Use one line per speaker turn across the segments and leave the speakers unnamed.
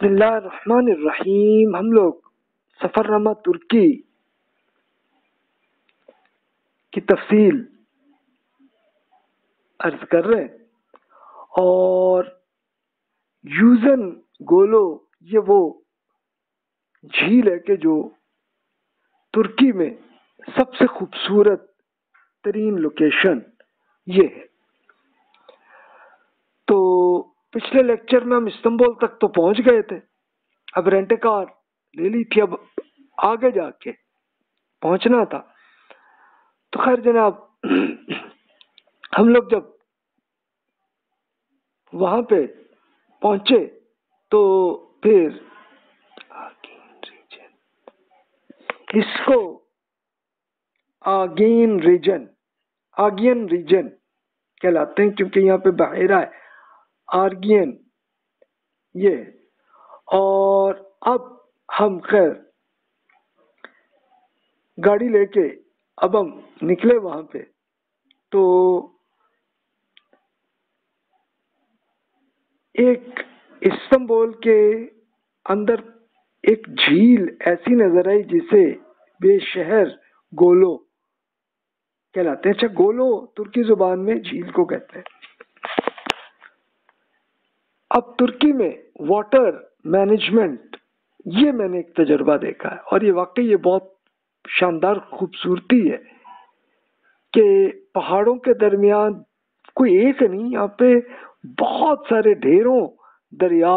بسم اللہ الرحمن الرحیم. ہم لوگ سفر نامہ ترکی کی تفصیل عرض کر رہے ہیں، اور یوزن گولو یہ وہ جھیل ہے کہ جو ترکی میں سب سے خوبصورت ترین لوکیشن یہ ہے. تو پچھلے لیکچر میں ہم استنبول تک تو پہنچ گئے تھے، اب رینٹ کار لے لی تھی، اب آگے جا کے پہنچنا تھا. تو خیر جناب، ہم لوگ جب وہاں پہ پہنچے تو پھر اس کو آگین ریجن کہلاتے ہیں، کیونکہ یہاں پہ بحیرہ ہے آرگین یہ. اور اب ہم خیر گاڑی لے کے اب ہم نکلے وہاں پہ. تو ایک استنبول کے اندر ایک جھیل ایسی نظر آئی جسے بے شہر گولو کہلاتے ہیں. اچھا، گولو ترکی زبان میں جھیل کو کہتے ہیں. اب ترکی میں واٹر مینجمنٹ یہ میں نے ایک تجربہ دیکھا ہے، اور یہ واقعی یہ بہت شاندار خوبصورتی ہے کہ پہاڑوں کے درمیان کوئی ایک نہیں، یہاں پہ بہت سارے ڈھیروں دریا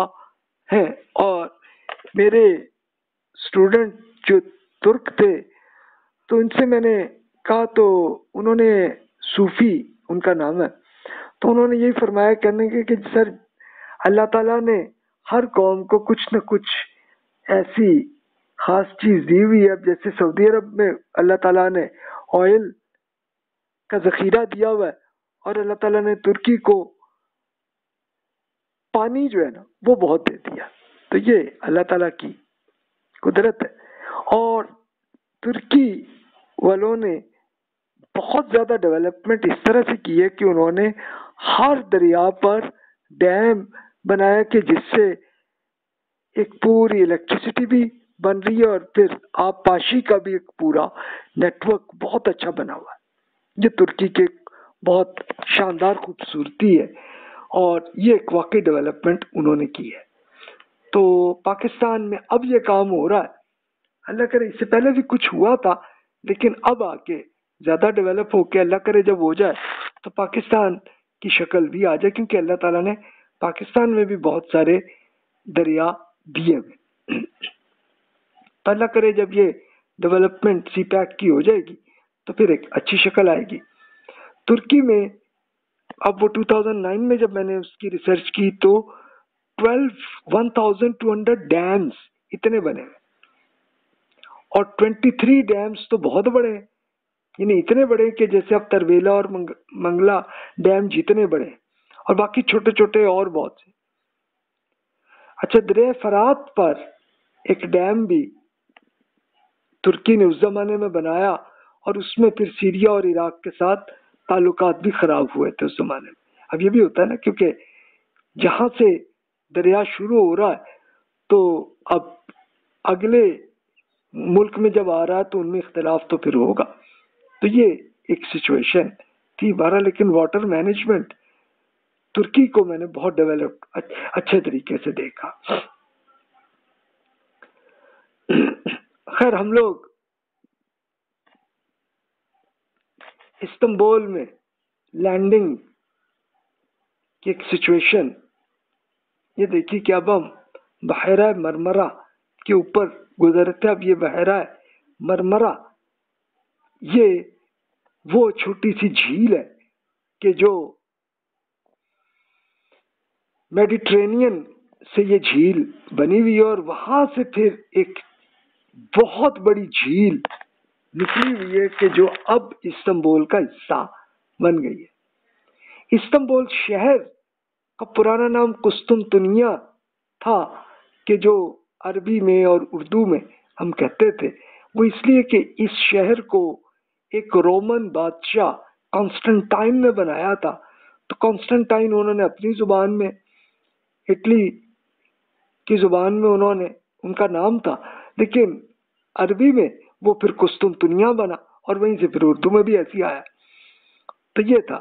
ہیں. اور میرے اسٹوڈنٹ جو ترک تھے تو ان سے میں نے کہا تو انہوں نے، صوفی ان کا نام ہے، تو انہوں نے یہی فرمایا کرنے کے کہ سر اللہ تعالیٰ نے ہر قوم کو کچھ نہ کچھ ایسی خاص چیز دی ہوئی ہے. اب جیسے سعودی عرب میں اللہ تعالیٰ نے آئل کا ذخیرہ دیا ہوا ہے، اور اللہ تعالیٰ نے ترکی کو پانی جو ہے نا وہ بہت دے دیا. تو یہ اللہ تعالیٰ کی قدرت ہے. اور ترکی والوں نے بہت زیادہ ڈیولپمنٹ اس طرح سے کی ہے کہ انہوں نے ہر دریا پر ڈیم بنایا کہ جس سے ایک پوری الیکٹریسٹی بھی بن رہی ہے، اور پھر آب پاشی کا بھی ایک پورا نیٹ ورک بہت اچھا بنا ہوا ہے. یہ ترکی کے بہت شاندار خوبصورتی ہے، اور یہ ایک واقعی ڈیولپمنٹ انہوں نے کی ہے. تو پاکستان میں اب یہ کام ہو رہا ہے، اللہ کرے اس سے پہلے بھی کچھ ہوا تھا، لیکن اب آ کے زیادہ ڈیولپ ہو کے اللہ کرے جب ہو جائے تو پاکستان کی شکل بھی آ جائے، کیونکہ اللہ تعالیٰ نے پاکستان میں بھی بہت سارے دریا دیے ہوئے. تو اللہ کرے جب یہ ڈیولپمنٹ سی پیک کی ہو جائے گی تو پھر ایک اچھی شکل آئے گی. ترکی میں اب وہ 2009 میں جب میں نے اس کی ریسرچ کی تو 1200 ڈیمز اتنے بنے ہیں، اور 23 ڈیمز تو بہت بڑے ہیں، یعنی اتنے بڑے کہ جیسے اب ترویلا اور منگلا ڈیم جتنے بڑے ہیں، اور باقی چھوٹے چھوٹے اور بہت سے. اچھا، دریا فرات پر ایک ڈیم بھی ترکی نے اس زمانے میں بنایا، اور اس میں پھر سیریا اور عراق کے ساتھ تعلقات بھی خراب ہوئے تھے اس زمانے میں. اب یہ بھی ہوتا ہے نا، کیونکہ جہاں سے دریا شروع ہو رہا ہے تو اب اگلے ملک میں جب آ رہا ہے تو ان میں اختلاف تو پھر ہوگا. تو یہ ایک سچویشن تھی بارہ. لیکن واٹر مینجمنٹ ترکی کو میں نے بہت ڈیولپ اچھے طریقے سے دیکھا. خیر ہم لوگ استنبول میں لینڈنگ کی ایک سچویشن یہ دیکھی کہ اب ہم بحیرہ مرمرا کے اوپر گزرتے. اب یہ بحیرہ مرمرا یہ وہ چھوٹی سی جھیل ہے کہ جو میڈیٹرینین سے یہ جھیل بنی ہوئی ہے، اور وہاں سے پھر ایک بہت بڑی جھیل نکلی ہوئی ہے کہ جو اب استنبول کا حصہ بن گئی ہے. استنبول شہر کا پرانا نام قسطنطنیہ تھا، کہ جو عربی میں اور اردو میں ہم کہتے تھے. وہ اس لیے کہ اس شہر کو ایک رومن بادشاہ کانسٹنٹائن نے بنایا تھا. تو کانسٹنٹائن انہوں نے اپنی زبان میں اٹلی کی زبان میں انہوں نے ان کا نام تھا، لیکن عربی میں وہ پھر قسطنطنیہ بنا اور وہیں سے پھر اردو میں بھی ایسی آیا. تو یہ تھا.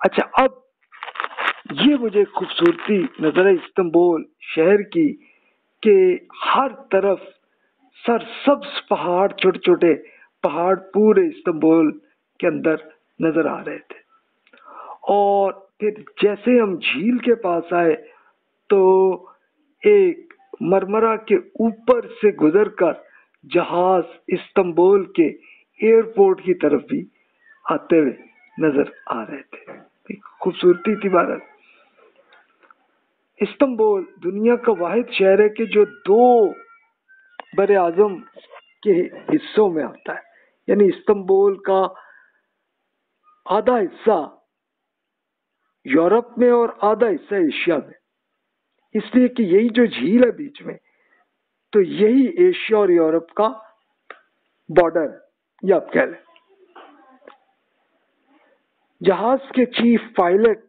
اچھا، اب یہ مجھے خوبصورتی نظر ہے استنبول شہر کی کہ ہر طرف سرسبز پہاڑ، چھوٹے چھوٹے پہاڑ پورے استنبول کے اندر نظر آ رہے تھے. اور پھر جیسے ہم جھیل کے پاس آئے تو ایک مرمرا کے اوپر سے گزر کر جہاز استنبول کے ایئرپورٹ کی طرف بھی آتے ہوئے نظر آ رہے تھے. خوبصورتی تھی. بہرحال استنبول دنیا کا واحد شہر ہے کہ جو 2 بر اعظم کے حصوں میں آتا ہے. یعنی استنبول کا آدھا حصہ یورپ میں اور آدھا حصہ ایشیا میں. اس لیے کہ یہی جو جھیل ہے بیچ میں، تو یہی ایشیا اور یورپ کا بارڈر ہے، یہ آپ کہہ لیں. جہاز کے چیف پائلٹ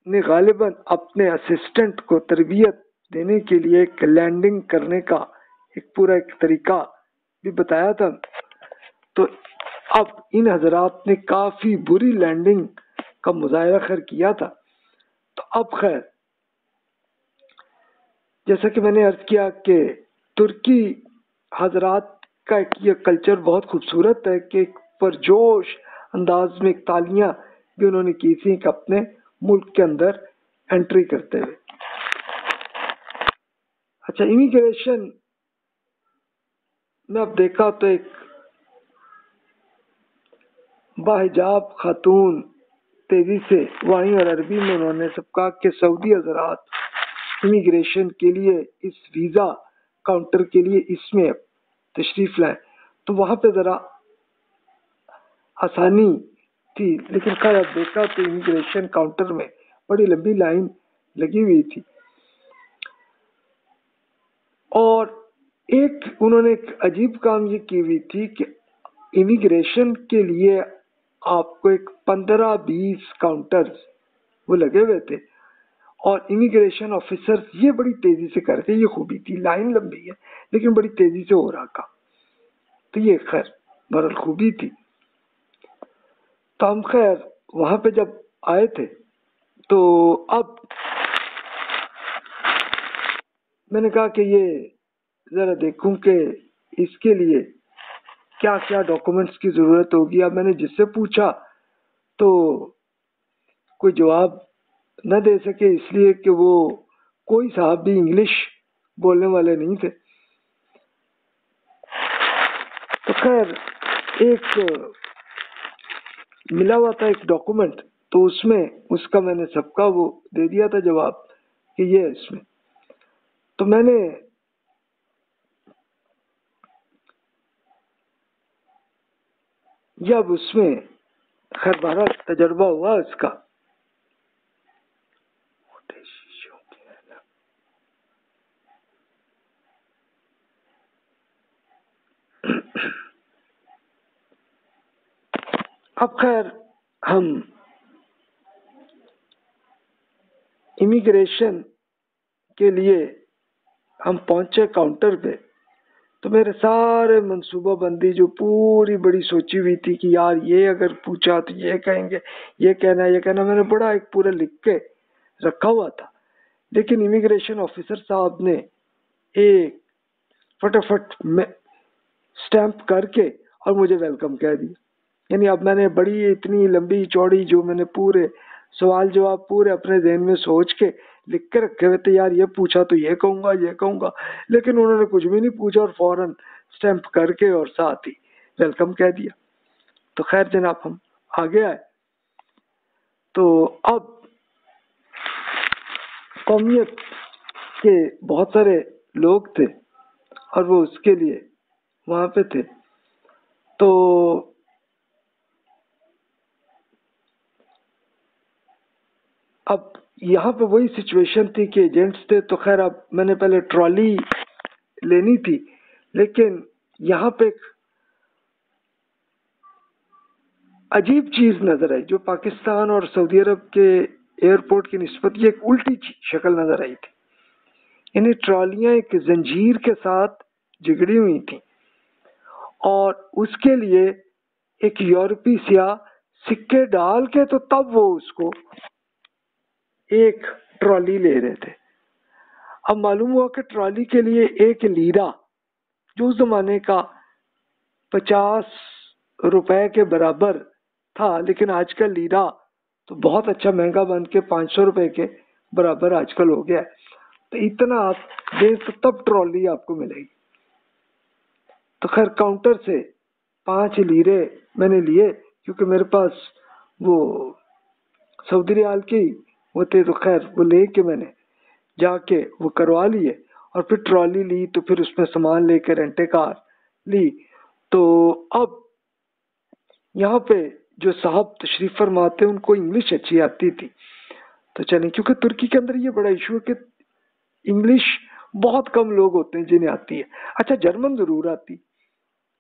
نے غالباً اپنے اسسٹنٹ کو تربیت دینے کے لیے ایک لینڈنگ کرنے کا ایک پورا طریقہ بھی بتایا تھا. تو اب ان حضرات نے کافی بری لینڈنگ کا مظاہرہ خیر کیا تھا. تو اب خیر جیسا کہ میں نے عرض کیا کہ ترکی حضرات کا یہ کلچر بہت خوبصورت ہے کہ ایک پرجوش انداز میں ایک تالیاں بھی انہوں نے کی تھیں کہ اپنے ملک کے اندر انٹری کرتے ہوئے. اچھا، امیگریشن میں اب دیکھا تو ایک باحجاب خاتون تیزی سے وائیں اور عربی میں انہوں نے سب کہا کہ سعودی حضرات امیگریشن کے لیے اس ویزا کاؤنٹر کے لیے اس میں تشریف لائیں. تو وہاں پہ ذرا آسانی تھی، لیکن خیر اب دیکھا تو امیگریشن کاؤنٹر میں بڑی لمبی لائن لگی ہوئی تھی. اور ایک انہوں نے ایک عجیب کام یہ کی ہوئی تھی کہ امیگریشن کے لیے آپ کو ایک 15-20 کاؤنٹرز وہ لگے ہوئے تھے اور امیگریشن آفیسر یہ بڑی تیزی سے کرتے. یہ خوبی تھی، لائن لمبی ہے لیکن بڑی تیزی سے ہو رہا کا. تو یہ خیر بہرحال خوبی تھی. تو ہم خیر وہاں پہ جب آئے تھے تو اب میں نے کہا کہ یہ ذرا دیکھوں کہ اس کے لیے کیا کیا ڈاکومنٹس کی ضرورت ہوگی. اب میں نے جس سے پوچھا تو کوئی جواب نہ دے سکے، اس لیے کہ وہ کوئی صاحب بھی انگلش بولنے والے نہیں تھے. تو خیر ایک ملا ہوا تھا ایک ڈاکومنٹ، تو اس میں اس کا میں نے سب کا وہ دے دیا تھا جواب کہ یہ ہے اس میں. تو میں نے جب اس میں خیر بہرحال تجربہ ہوا اس کا. اب خیر ہم امیگریشن کے لیے ہم پہنچے کاؤنٹر پہ. تو میرے سارے منصوبہ بندی جو پوری بڑی سوچی ہوئی تھی کہ یار یہ اگر پوچھا تو یہ کہیں گے، یہ کہنا میں نے بڑا ایک پورا لکھ کے رکھا ہوا تھا. لیکن امیگریشن آفیسر صاحب نے ایک فٹافٹ اسٹیمپ کر کے اور مجھے ویلکم کہہ دیا. یعنی اب میں نے بڑی اتنی لمبی چوڑی جو میں نے پورے سوال جواب پورے اپنے ذہن میں سوچ کے لکھ کے رکھے ہوئے تھے، یار یہ پوچھا تو یہ کہوں گا، لیکن انہوں نے کچھ بھی نہیں پوچھا اور فوراً اسٹیمپ کر کے اور ساتھ ہی ویلکم کہہ دیا. تو خیر جناب ہم آگے آئے تو اب قومیت کے بہت سارے لوگ تھے اور وہ اس کے لیے وہاں پہ تھے. تو اب یہاں پہ وہی سچویشن تھی کہ ایجنٹس تھے. تو خیر اب میں نے پہلے ٹرالی لینی تھی، لیکن یہاں پہ ایک عجیب چیز نظر آئی جو پاکستان اور سعودی عرب کے ایئرپورٹ کی نسبت یہ ایک الٹی شکل نظر آئی تھی یعنی ٹرالیاں ایک زنجیر کے ساتھ جگڑی ہوئی تھیں، اور اس کے لیے ایک یورپی سیاہ سکے ڈال کے تو تب وہ اس کو ایک ٹرالی لے رہے تھے۔ اب معلوم ہوا کہ ٹرالی کے لیے ایک لیرہ، جو اس زمانے کا 50 روپے کے برابر تھا، لیکن آج کل لیرہ تو بہت اچھا مہنگا بن کے 500 روپے کے برابر آج کل ہو گیا ہے، تو اتنا آپ دیں تو تب ٹرالی آپ کو ملے گی۔ تو خیر کاؤنٹر سے 5 لیرے میں نے لیے، کیونکہ میرے پاس وہ سعودی ریال کے وہ تھے، تو خیر وہ لے کے میں نے جا کے وہ کروا لیے، اور پھر ٹرالی لی، تو پھر اس میں سامان لے کے رینٹے کار لی۔ تو اب یہاں پہ جو صاحب تشریف فرماتے ان کو انگلش اچھی آتی تھی، تو چلیں، کیونکہ ترکی کے اندر یہ بڑا ایشو ہے کہ انگلش بہت کم لوگ ہوتے ہیں جنہیں آتی ہے، اچھا جرمن ضرور آتی،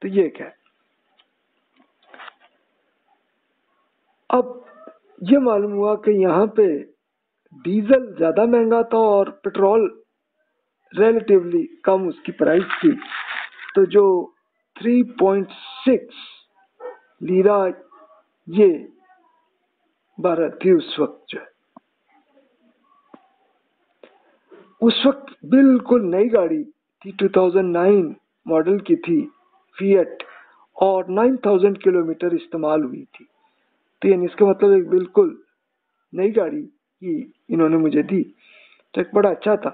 تو یہ کیا ہے۔ اب یہ معلوم ہوا کہ یہاں پہ ڈیزل زیادہ مہنگا تھا اور پیٹرول ریلیٹیولی کم اس کی پرائس تھی، تو جو 3.6 لیرہ یہ بارہ تھی اس وقت، جو ہے اس وقت بالکل نئی گاڑی تھی، 2009 ماڈل کی تھی فیٹ، اور 9000 کلومیٹر استعمال ہوئی تھی، تو یعنی اس کا مطلب ایک بالکل نئی گاڑی کی انہوں نے مجھے دی، تو ایک بڑا اچھا تھا۔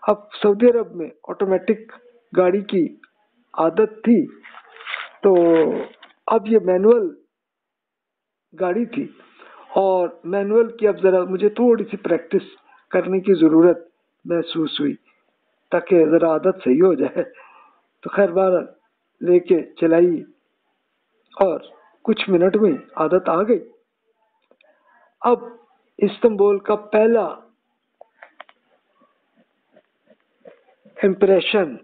اب سعودی عرب میں آٹومیٹک گاڑی کی عادت تھی، تو اب یہ مینول گاڑی تھی، اور مینول کی اب ذرا مجھے تھوڑی سی پریکٹس کرنے کی ضرورت محسوس ہوئی تاکہ ذرا عادت صحیح ہو جائے، تو خیر بہرحال لے کے چلائی اور کچھ منٹ میں عادت آ گئی۔ اب استنبول کا پہلا امپریشن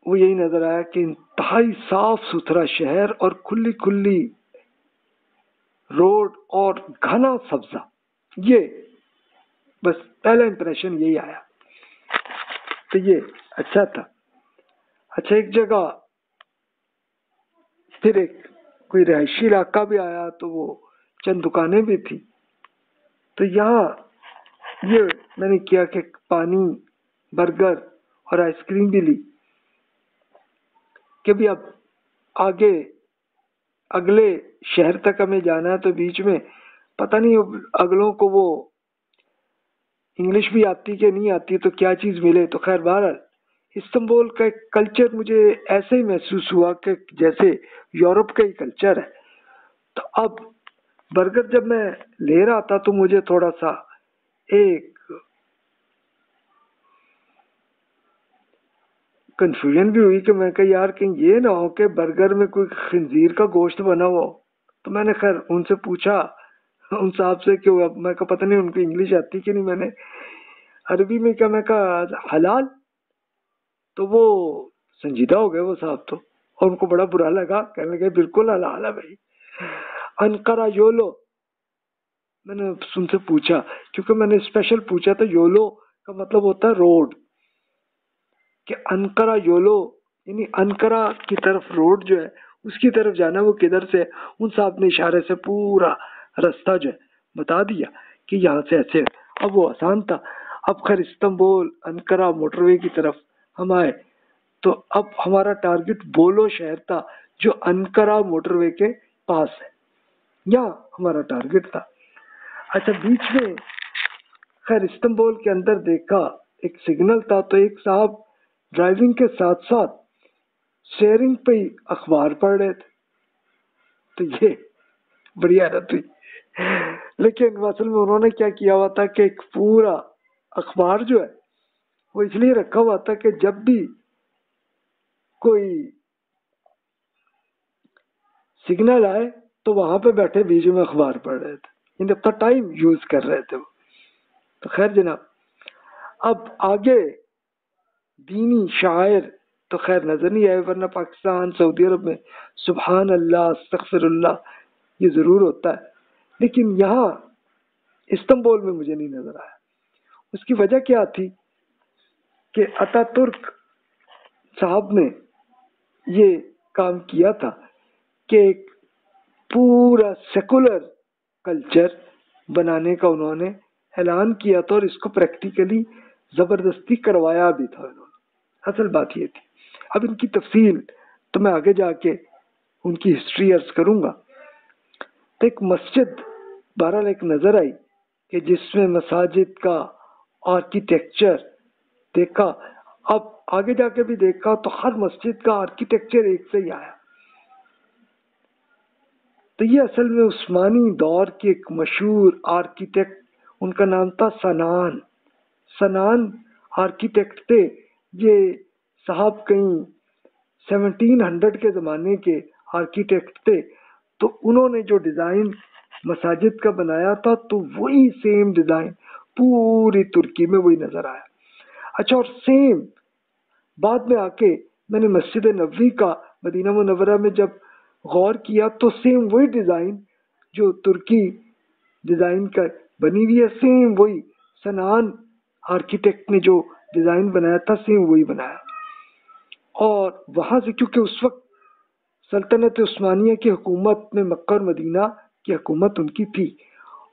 وہ یہی نظر آیا کہ انتہائی صاف ستھرا شہر اور کھلی کھلی روڈ اور گھنا سبزہ، یہ بس پہلا امپریشن یہی آیا، تو یہ اچھا تھا۔ اچھا ایک جگہ پھر ایک کوئی رہائشی علاقہ بھی آیا، تو وہ چند دکانیں بھی تھی، تو یہاں یہ میں نے کیا کہ پانی، برگر اور آئس کریم بھی لی، کہ بھی اب آگے اگلے شہر تک ہمیں جانا ہے، تو بیچ میں پتہ نہیں اگلوں کو وہ انگلش بھی آتی کہ نہیں آتی، تو کیا چیز ملے، تو خیر بہرحال استنبول کا ایک کلچر مجھے ایسے ہی محسوس ہوا کہ جیسے یورپ کا ہی کلچر ہے۔ تو اب برگر جب میں لے رہا تھا تو مجھے تھوڑا سا ایک کنفیوژن بھی ہوئی کہ میں کہ یار کہیں یہ نہ ہو کہ برگر میں کوئی خنزیر کا گوشت بنا ہوا ہو، تو میں نے خیر ان سے پوچھا، ان صاحب سے، کہ میں کہ پتہ نہیں ان کو انگلش آتی کہ نہیں، میں نے عربی میں کیا، میں کہا حلال، تو وہ سنجیدہ ہو گئے وہ صاحب، تو اور ان کو بڑا برا لگا، کہنے لگے بالکل حلال ہے بھائی۔ انقرہ یولو، میں نے ان سے پوچھا، کیونکہ میں نے اسپیشل پوچھا تھا، یولو کا مطلب ہوتا ہے روڈ، کہ انقرہ یولو یعنی انقرہ کی طرف روڈ جو ہے اس کی طرف جانا، وہ کدھر سے، ان صاحب نے اشارے سے پورا راستہ جو ہے بتا دیا کہ یہاں سے ایسے، اب وہ آسان تھا۔ اب خیر استنبول انقرہ موٹر وے کی طرف ہم آئے، تو اب ہمارا ٹارگٹ بولو شہر تھا جو انقرہ موٹر وے کے پاس ہے، یہاں ہمارا ٹارگٹ تھا۔ اچھا بیچ میں خیر استنبول کے اندر دیکھا ایک سگنل تھا، تو ایک صاحب ڈرائیونگ کے ساتھ ساتھ شیئرنگ پہ ہی اخبار پڑھ رہے تھے، تو یہ بڑی حیرت ہوئی، لیکن اصل میں انہوں نے کیا کیا ہوا تھا کہ ایک پورا اخبار جو ہے وہ اس لیے رکھا ہوا تھا کہ جب بھی کوئی سگنل آئے تو وہاں پہ بیٹھے بیچ میں اخبار پڑھ رہے تھے، یعنی اپنا ٹائم یوز کر رہے تھے وہ۔ تو خیر جناب، اب آگے دینی شاعر تو خیر نظر نہیں آئے، ورنہ پاکستان سعودی عرب میں سبحان اللہ استغفر اللہ یہ ضرور ہوتا ہے، لیکن یہاں استنبول میں مجھے نہیں نظر آیا۔ اس کی وجہ کیا تھی کہ اتا ترک صاحب نے یہ کام کیا تھا کہ ایک پورا سیکولر کلچر بنانے کا انہوں نے اعلان کیا تھا، اور اس کو پریکٹیکلی زبردستی کروایا بھی تھا انہوں نے. اصل بات یہ تھی. اب ان کی تفصیل تو میں آگے جا کے ان کی ہسٹری عرض کروں گا. تو ایک مسجد بہرحال ایک نظر آئی کہ جس میں مساجد کا آرکیٹیکچر دیکھا. اب آگے جا کے بھی دیکھا تو ہر مسجد کا آرکیٹیکچر ایک سے ہی آیا. تو یہ اصل میں عثمانی دور کے ایک مشہور آرکیٹیکٹ، ان کا نام تھا سنان. سنان آرکیٹیکٹ تھے. یہ صاحب کہیں 1700 کے زمانے کے آرکیٹیکٹ تھے. تو انہوں نے جو ڈیزائن مساجد کا بنایا تھا تو وہی سیم ڈیزائن پوری ترکی میں وہی نظر آیا. اچھا، اور سیم بعد میں آ کے میں نے مسجد نبوی کا مدینہ منورہ میں جب غور کیا تو سیم وہی ڈیزائن جو ترکی ڈیزائن کا بنی ہوئی ہے، سیم وہی سنان آرکیٹیکٹ نے جو ڈیزائن بنایا تھا سیم وہی بنایا. اور وہاں سے کیونکہ اس وقت سلطنت عثمانیہ کی حکومت میں مکہ اور مدینہ کی حکومت ان کی تھی،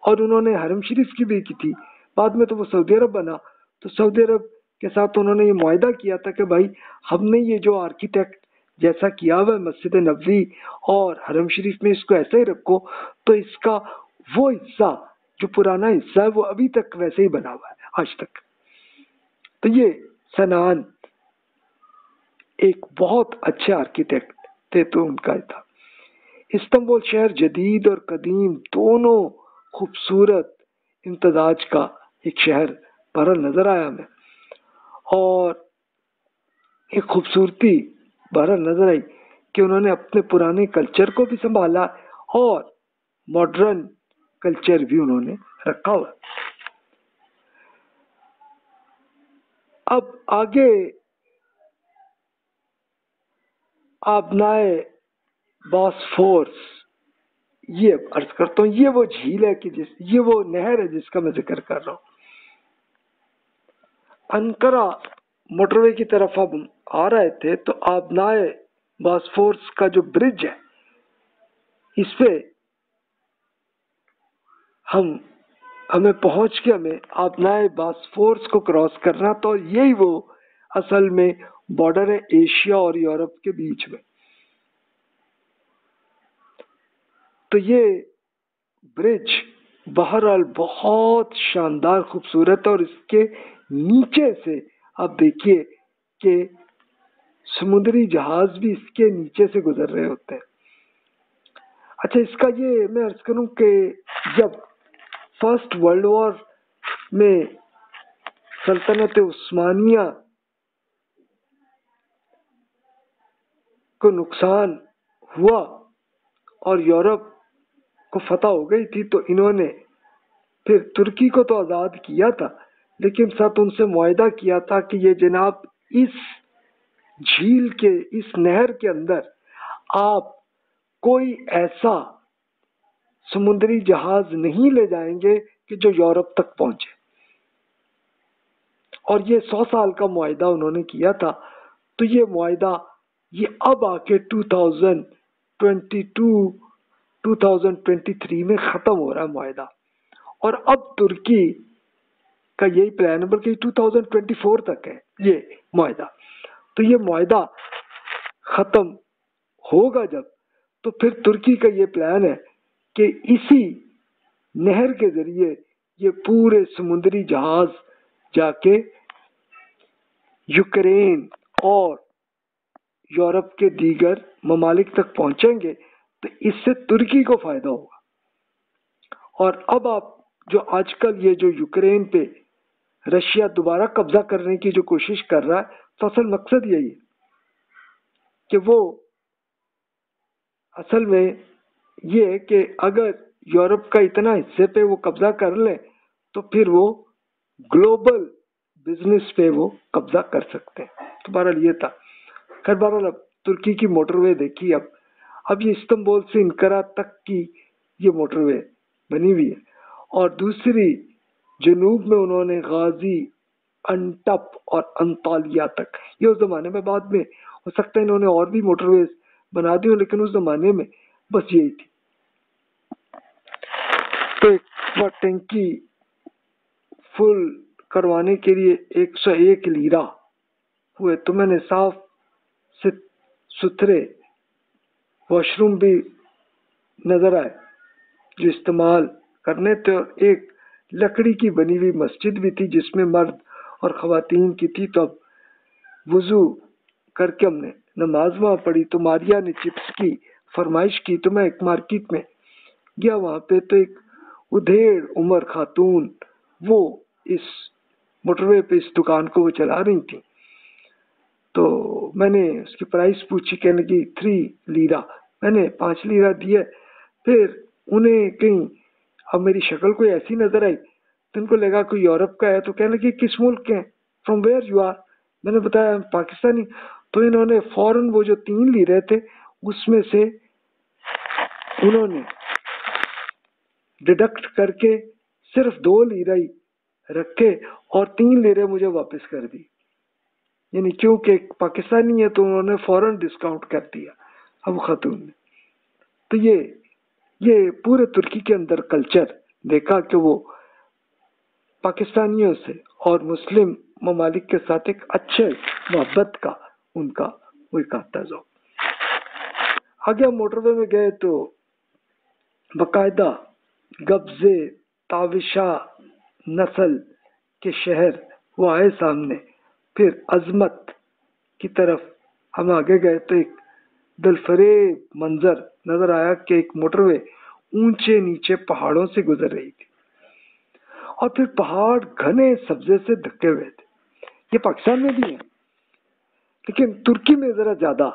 اور انہوں نے حرم شریف کی بھی کی تھی. بعد میں تو وہ سعودی عرب بنا، تو سعودی عرب کے ساتھ انہوں نے یہ معاہدہ کیا تھا کہ بھائی ہم نے یہ جو آرکیٹیکٹ جیسا کیا ہوا ہے مسجد نبوی اور حرم شریف میں، اس کو ایسے ہی رکھو. تو اس کا وہ حصہ جو پرانا حصہ ہے وہ ابھی تک ویسے ہی بنا ہوا ہے آج تک. تو یہ سنان ایک بہت اچھے آرکیٹیکٹ تھے. تو ان کا تھا. استنبول شہر جدید اور قدیم دونوں خوبصورت امتزاج کا ایک شہر پر نظر آیا ہمیں، اور ایک خوبصورتی بہرحال نظر آئی کہ انہوں نے اپنے پرانے کلچر کو بھی سنبھالا اور ماڈرن کلچر بھی انہوں نے رکھا ہوا. اب آگے آبنائے باسفورس یہ عرض کرتا ہوں. یہ وہ جھیل ہے کہ یہ وہ نہر ہے جس کا میں ذکر کر رہا ہوں. انقرہ موٹر وے کی طرف اب آ رہے تھے تو آبنائے باسفورس کا جو برج ہے اس پہ ہمیں پہنچ کے ہمیں آبنائے باسفورس کو کراس کرنا. تو یہی وہ اصل میں بارڈر ہے ایشیا اور یورپ کے بیچ میں. تو یہ برج بہرحال بہت شاندار خوبصورت ہے، اور اس کے نیچے سے آپ دیکھیے کہ سمندری جہاز بھی اس کے نیچے سے گزر رہے ہوتے ہیں. اچھا، اس کا یہ میں عرض کروں کہ جب فرسٹ ورلڈ وار میں سلطنت عثمانیہ کو نقصان ہوا اور یورپ کو فتح ہو گئی تھی تو انہوں نے پھر ترکی کو تو آزاد کیا تھا، لیکن ساتھ ان سے معاہدہ کیا تھا کہ یہ جناب اس جھیل کے اس نہر کے اندر آپ کوئی ایسا سمندری جہاز نہیں لے جائیں گے کہ جو یورپ تک پہنچے. اور یہ 100 سال کا معاہدہ انہوں نے کیا تھا. تو یہ معاہدہ یہ اب آ کے 2023 میں ختم ہو رہا ہے معاہدہ. اور اب ترکی کا یہی پلان ہے، بلکہ 2024 تک ہے یہ معاہدہ. تو یہ معاہدہ ختم ہوگا جب، تو پھر ترکی کا یہ پلان ہے کہ اسی نہر کے ذریعے یہ پورے سمندری جہاز جا کے یوکرین اور یورپ کے دیگر ممالک تک پہنچیں گے. تو اس سے ترکی کو فائدہ ہوگا. اور اب آپ جو آج کل یہ جو یوکرین پہ رشیا دوبارہ قبضہ کرنے کی جو کوشش کر رہا ہے، تو اصل مقصد یہی ہے کہ وہ اصل میں یہ ہے کہ اگر یورپ کا اتنا حصے پہ وہ قبضہ کر لیں تو پھر وہ گلوبل بزنس پہ وہ قبضہ کر سکتے ہیں. تو بہرحال یہ تھا. خیر بہرحال اب ترکی کی موٹر وے دیکھی. اب یہ استنبول سے انقرہ تک کی یہ موٹر وے بنی ہوئی ہے، اور دوسری جنوب میں انہوں نے غازی انٹپ اور انطالیہ تک. یہ اس زمانے میں، بعد میں ہو سکتا ہے انہوں نے اور بھی موٹر ویز بنا دی ہوں، لیکن اس زمانے میں بس یہی تھی. تو ایک ٹینکی فل کروانے کے لیے 101 لیرہ ہوئے. تو میں نے صاف ستھرے واش روم بھی نظر آئے جو استعمال کرنے تھے، اور ایک لکڑی کی بنی ہوئی مسجد بھی تھی جس میں مرد اور خواتین کی تھی. تو اب وضو کر کے ہم نے نماز وہاں پڑھی. تو ماریا نے چپس کی فرمائش کی، تو میں ایک مارکیٹ میں گیا. وہاں پہ تو ایک ادھیڑ عمر خاتون وہ اس موٹر وے پہ اس دکان کو وہ چلا رہی تھی. تو میں نے اس کی پرائس پوچھی، کہنے کی 3 لیرہ. میں نے 5 لیرہ دیے. پھر انہیں کہیں اب میری شکل کوئی ایسی نظر آئی تو ان کو لگا کوئی یورپ کا ہے. تو کہنے لگے کس ملک کے ہیں، فرام ویئر یو آر. میں نے بتایا پاکستانی. تو انہوں نے فوراً وہ جو 3 لیرے تھے اس میں سے انہوں نے ڈیڈکٹ کر کے صرف 2 لیرہ ہی رکھے اور 3 لیرے مجھے واپس کر دی. یعنی کیونکہ پاکستانی ہے تو انہوں نے فوراً ڈسکاؤنٹ کر دیا اب خاتون نے. تو یہ پورے ترکی کے اندر کلچر دیکھا کہ وہ پاکستانیوں سے اور مسلم ممالک کے ساتھ ایک اچھے محبت کا ان کا وہ ایک تذوق. آگے ہم موٹر وے میں گئے تو باقاعدہ گبزے تاوشہ نسل کے شہر وہ آئے سامنے. پھر عظمت کی طرف ہم آگے گئے تو ایک دلفریب منظر نظر آیا کہ ایک موٹر وے اونچے نیچے پہاڑوں سے گزر رہی تھی، اور پھر پہاڑ گھنے سبزے سے ڈھکے ہوئے تھے. یہ پاکستان میں بھی ہے لیکن ترکی میں ذرا زیادہ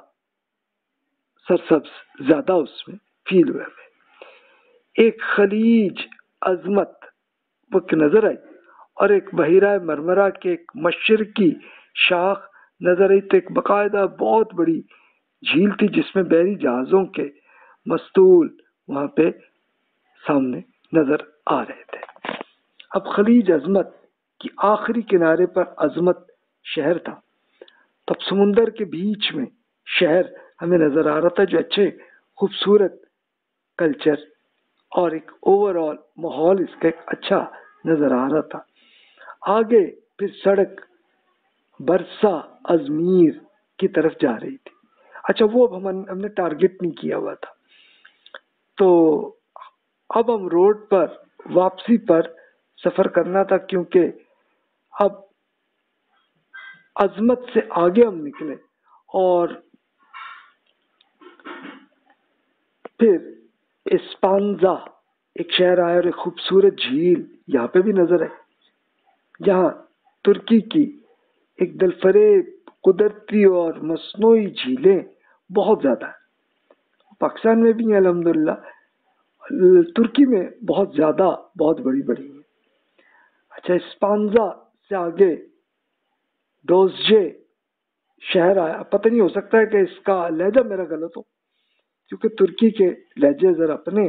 سرسبز زیادہ اس میں فیل ہوئے. ایک خلیج عظمت وہ نظر آئی اور ایک بحیرہ مرمرہ کے ایک مشرقی شاخ نظر آئی. تو ایک باقاعدہ بہت بڑی جھیل تھی جس میں بحری جہازوں کے مستول وہاں پہ سامنے نظر آ رہے تھے. اب خلیج عظمت کی آخری کنارے پر عظمت شہر تھا. تب سمندر کے بیچ میں شہر ہمیں نظر آ رہا تھا جو اچھے خوبصورت کلچر اور ایک اوور آل ماحول اس کا ایک اچھا نظر آ رہا تھا. آگے پھر سڑک برسا ازمیر کی طرف جا رہی تھی. اچھا وہ اب ہم نے ٹارگٹ نہیں کیا ہوا تھا. تو اب ہم روڈ پر واپسی پر سفر کرنا تھا کیونکہ اب عظمت سے آگے ہم نکلے اور پھر اسپانزا ایک شہر آیا اور ایک خوبصورت جھیل یہاں پہ بھی نظر ہے. یہاں ترکی کی ایک دلفریب قدرتی اور مصنوعی جھیلیں بہت زیادہ ہیں. پاکستان میں بھی ہیں الحمدللہ، ترکی میں بہت زیادہ بہت بڑی بڑی ہیں. اچھا اسپانزا سے آگے ڈوزجے شہر آیا. پتہ نہیں ہو سکتا ہے کہ اس کا لہجہ میرا غلط ہو کیونکہ ترکی کے لہجے ذرا اپنے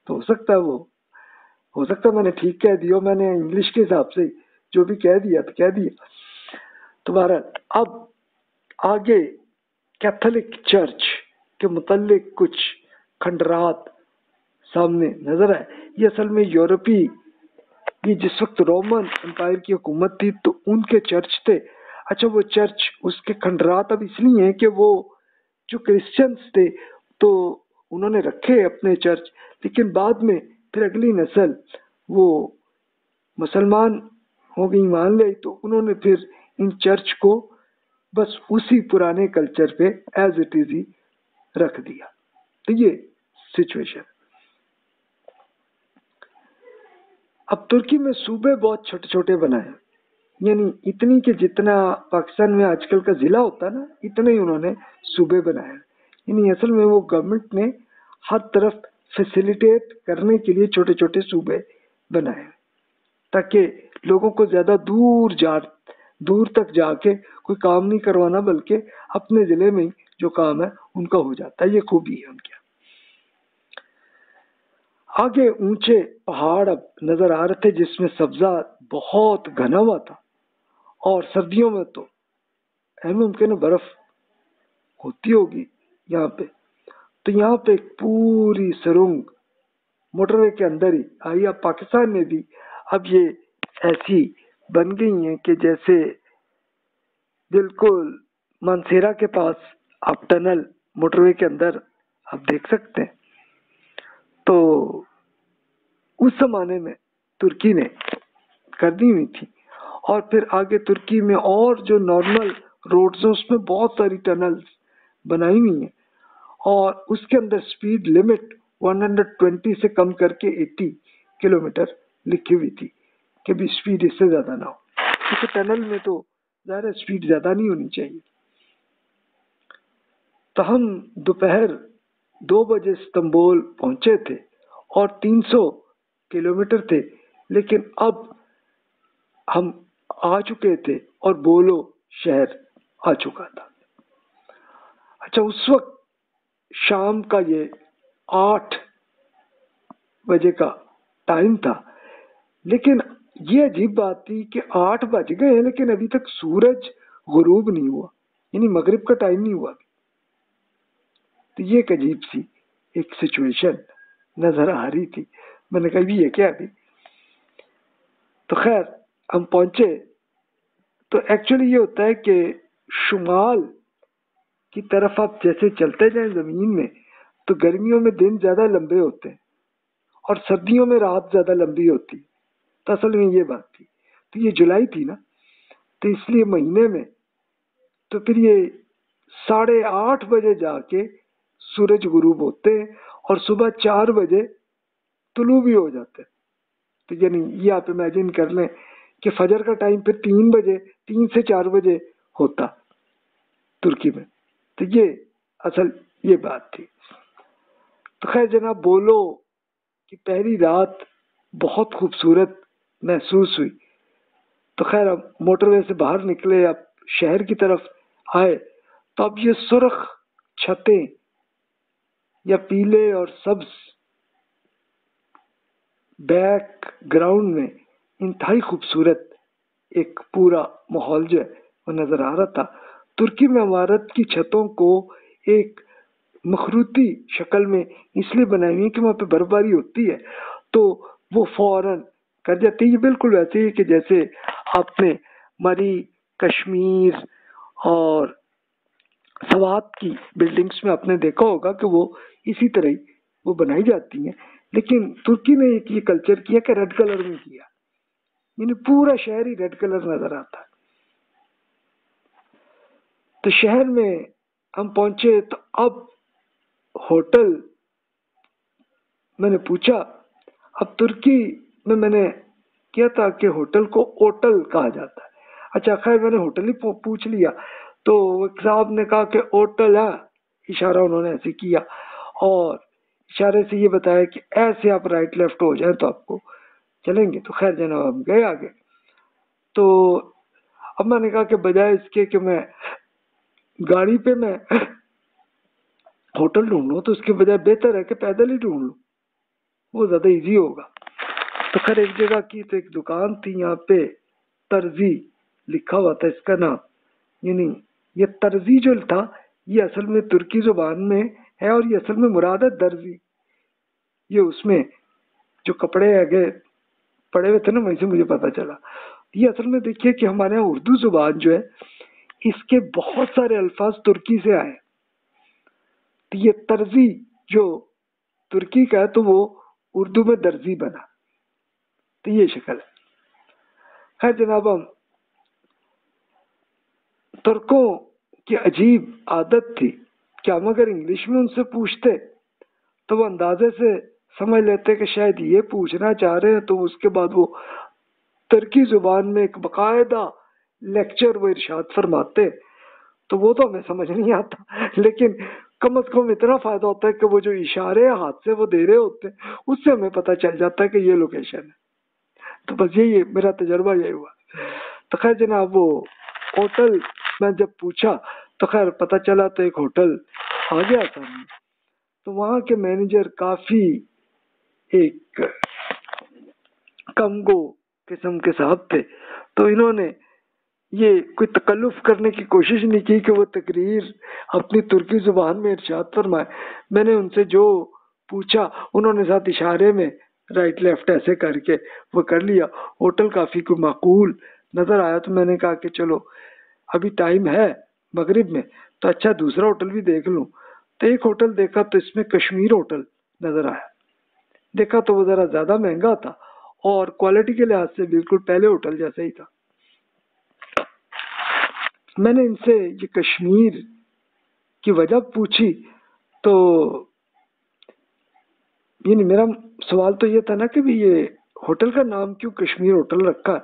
تو ہو سکتا میں نے ٹھیک کہہ دیا، میں نے انگلش کے حساب سے جو بھی کہہ دیا تو کہہ دیا. تو بہرحال اب آگے کیتھولک چرچ کے متعلق کچھ کھنڈرات سامنے نظر آئے. یہ اصل میں یورپی یہ جس وقت رومن امپائر کی حکومت تھی تو ان کے چرچ تھے. اچھا وہ چرچ اس کے کھنڈرات اب اس لیے ہیں کہ وہ جو کرسچنس تھے تو انہوں نے رکھے اپنے چرچ، لیکن بعد میں پھر اگلی نسل وہ مسلمان ہو گئی، مان لے، تو انہوں نے پھر ان چرچ کو بس اسی پرانے کلچر پہ ایز اٹ از ہی رکھ دیا. تو یہ سچویشن. اب ترکی میں صوبے بہت چھوٹے چھوٹے بنائے، یعنی اتنی کہ جتنا پاکستان میں آج کل کا ضلع ہوتا نا اتنے ہی انہوں نے صوبے بنائے. یعنی اصل میں وہ گورنمنٹ نے ہر طرف فیسیلیٹیٹ کرنے کے لیے چھوٹے چھوٹے صوبے بنائے تاکہ لوگوں کو زیادہ دور تک جا کے کوئی کام نہیں کروانا، بلکہ اپنے ضلع میں جو کام ہے ان کا ہو جاتا ہے. یہ خوبی ہے ان کی. آگے اونچے پہاڑ اب نظر آ رہے تھے جس میں سبزہ بہت گھنا ہوا تھا اور سردیوں میں تو ممکن ہے برف ہوتی ہوگی یہاں پہ. تو یہاں پہ ایک پوری سرنگ موٹر وے کے اندر ہی آئی. اب پاکستان میں بھی اب یہ ایسی بن گئی ہیں کہ جیسے بالکل مانسیرا کے پاس آپ ٹنل موٹر وے کے اندر آپ دیکھ سکتے ہیں. تو اس زمانے میں ترکی نے کر دی ہوئی تھی. اور پھر آگے ترکی میں اور جو نارمل روڈز ہیں اس میں بہت ساری ٹنلز بنائی ہوئی ہیں، اور اس کے اندر سپیڈ لمٹ 120 سے کم کر کے 80 کلومیٹر لکھی ہوئی تھی کہ بھی سپیڈ اس سے زیادہ نہ ہو، کیونکہ ٹنل میں تو ظاہر سپیڈ زیادہ نہیں ہونی چاہیے. تو ہم دوپہر 2 بجے استنبول پہنچے تھے اور 300 کلومیٹر تھے، لیکن اب ہم آ چکے تھے اور بولو شہر آ چکا تھا. اچھا، اس وقت شام کا یہ 8 بجے کا ٹائم تھا، لیکن یہ عجیب بات تھی کہ 8 بج گئے ہیں لیکن ابھی تک سورج غروب نہیں ہوا، یعنی مغرب کا ٹائم نہیں ہوا. تو یہ ایک عجیب سی ایک سچویشن نظر آ رہی تھی. میں نے کہا بھی یہ کیا ابھی. تو خیر ہم پہنچے. تو ایکچولی یہ ہوتا ہے کہ شمال کی طرف آپ جیسے چلتے جائیں زمین میں تو گرمیوں میں دن زیادہ لمبے ہوتے ہیں اور سردیوں میں رات زیادہ لمبی ہوتی. تو اصل میں یہ بات تھی. تو یہ جولائی تھی نا، تو اس لیے مہینے میں تو پھر یہ 8:30 بجے جا کے سورج غروب ہوتے ہیں اور صبح 4 بجے طلوع بھی ہو جاتے ہیں. تو یعنی یہ آپ امیجن کر لیں کہ فجر کا ٹائم پھر 3 سے 4 بجے ہوتا ترکی میں. تو یہ اصل یہ بات تھی. تو خیر جناب، بولو کہ پہلی رات بہت خوبصورت محسوس ہوئی. تو خیر اب موٹر وے سے باہر نکلے، اب شہر کی طرف آئے تو اب یہ سرخ چھتیں یا پیلے اور سبز بیک گراؤنڈ میں انتہائی خوبصورت ایک پورا ماحول جو ہے وہ نظر آ رہا تھا. ترکی میں عمارت کی چھتوں کو ایک مخروطی شکل میں اس لیے بنائی ہوئی ہے کہ وہاں پہ برف باری ہوتی ہے تو وہ فوراً کر جاتی ہے. یہ بالکل ویسے ہی کہ جیسے آپ نے مری، کشمیر اور سوات کی بلڈنگس میں آپ نے دیکھا ہوگا کہ وہ اسی طرح ہی وہ بنائی جاتی ہیں. لیکن ترکی نے ایک یہ کلچر کیا کہ ریڈ کلر میں کیا، یعنی پورا شہر ہی ریڈ کلر نظر آتا ہے. تو شہر میں ہم پہنچے تو اب ہوٹل میں نے پوچھا. اب ترکی میں نے کیا تھا کہ ہوٹل کو اوٹل کہا جاتا ہے. اچھا خیر میں نے ہوٹل ہی پوچھ لیا تو ایک صاحب نے کہا کہ اوٹل ہے، اشارہ انہوں نے ایسے کیا اور اشارے سے یہ بتایا کہ ایسے آپ رائٹ لیفٹ ہو جائیں تو آپ کو چلیں گے. تو خیر جناب ہم گئے آگے. تو اب میں نے کہا کہ بجائے اس کے کہ میں گاڑی پہ میں ہوٹل ڈھونڈوں تو اس کے بجائے بہتر ہے کہ پیدل ہی ڈھونڈ لوں، وہ زیادہ ایزی ہوگا. تو خیر ایک جگہ کی تو ایک دکان تھی، یہاں پہ ترزی لکھا ہوا تھا اس کا نام. یعنی یہ ترزی جو تھا یہ اصل میں ترکی زبان میں ہے اور یہ اصل میں مراد ہے درزی. یہ اس میں جو کپڑے آگے پڑے ہوئے تھے نا وہیں سے مجھے پتا چلا. یہ اصل میں دیکھیے کہ ہمارے یہاں اردو زبان جو ہے اس کے بہت سارے الفاظ ترکی سے آئے. تو یہ ترزی جو ترکی کا ہے تو وہ اردو میں درزی بنا. تو یہ شکل ہے. خیر جناب ہم ترکوں کی عجیب عادت تھی کہ ہم اگر انگلش میں ان سے پوچھتے تو وہ اندازے سے سمجھ لیتے کہ شاید یہ پوچھنا چاہ رہے ہیں، تو اس کے بعد وہ ترکی زبان میں ایک باقاعدہ لیکچر وہ ارشاد فرماتے. تو وہ تو ہمیں سمجھ نہیں آتا، لیکن کم از کم اتنا فائدہ ہوتا ہے کہ وہ جو اشارے ہاتھ سے وہ دے رہے ہوتے ہیں اس سے ہمیں پتہ چل جاتا ہے کہ یہ لوکیشن ہے. تو بس یہی میرا تجربہ یہی ہوا. تو خیر جناب وہ ہوٹل میں جب پوچھا تو خیر پتہ چلا تو ایک ہوٹل آ گیا سامنے. تو وہاں کے مینیجر کافی ایک کم گو قسم کے صاحب تھے. تو انہوں نے یہ کوئی تکلف کرنے کی کوشش نہیں کی کہ وہ تقریر اپنی ترکی زبان میں ارشاد فرمائے. میں نے ان سے جو پوچھا انہوں نے ساتھ اشارے میں رائٹ لیفٹ ایسے کر کے وہ کر لیا. ہوٹل کافی کوئی معقول نظر آیا تو میں نے کہا کہ چلو ابھی ٹائم ہے مغرب میں تو اچھا دوسرا ہوٹل بھی دیکھ لوں. تو ایک ہوٹل دیکھا تو اس میں کشمیر ہوٹل نظر آیا. دیکھا تو وہ ذرا زیادہ مہنگا تھا اور کوالٹی کے لحاظ سے بالکل پہلے ہوٹل جیسا ہی تھا. میں نے ان سے یہ کشمیر کی وجہ پوچھی تو یعنی میرا سوال تو یہ تھا نا کہ بھی یہ ہوٹل کا نام کیوں کشمیر ہوٹل رکھا.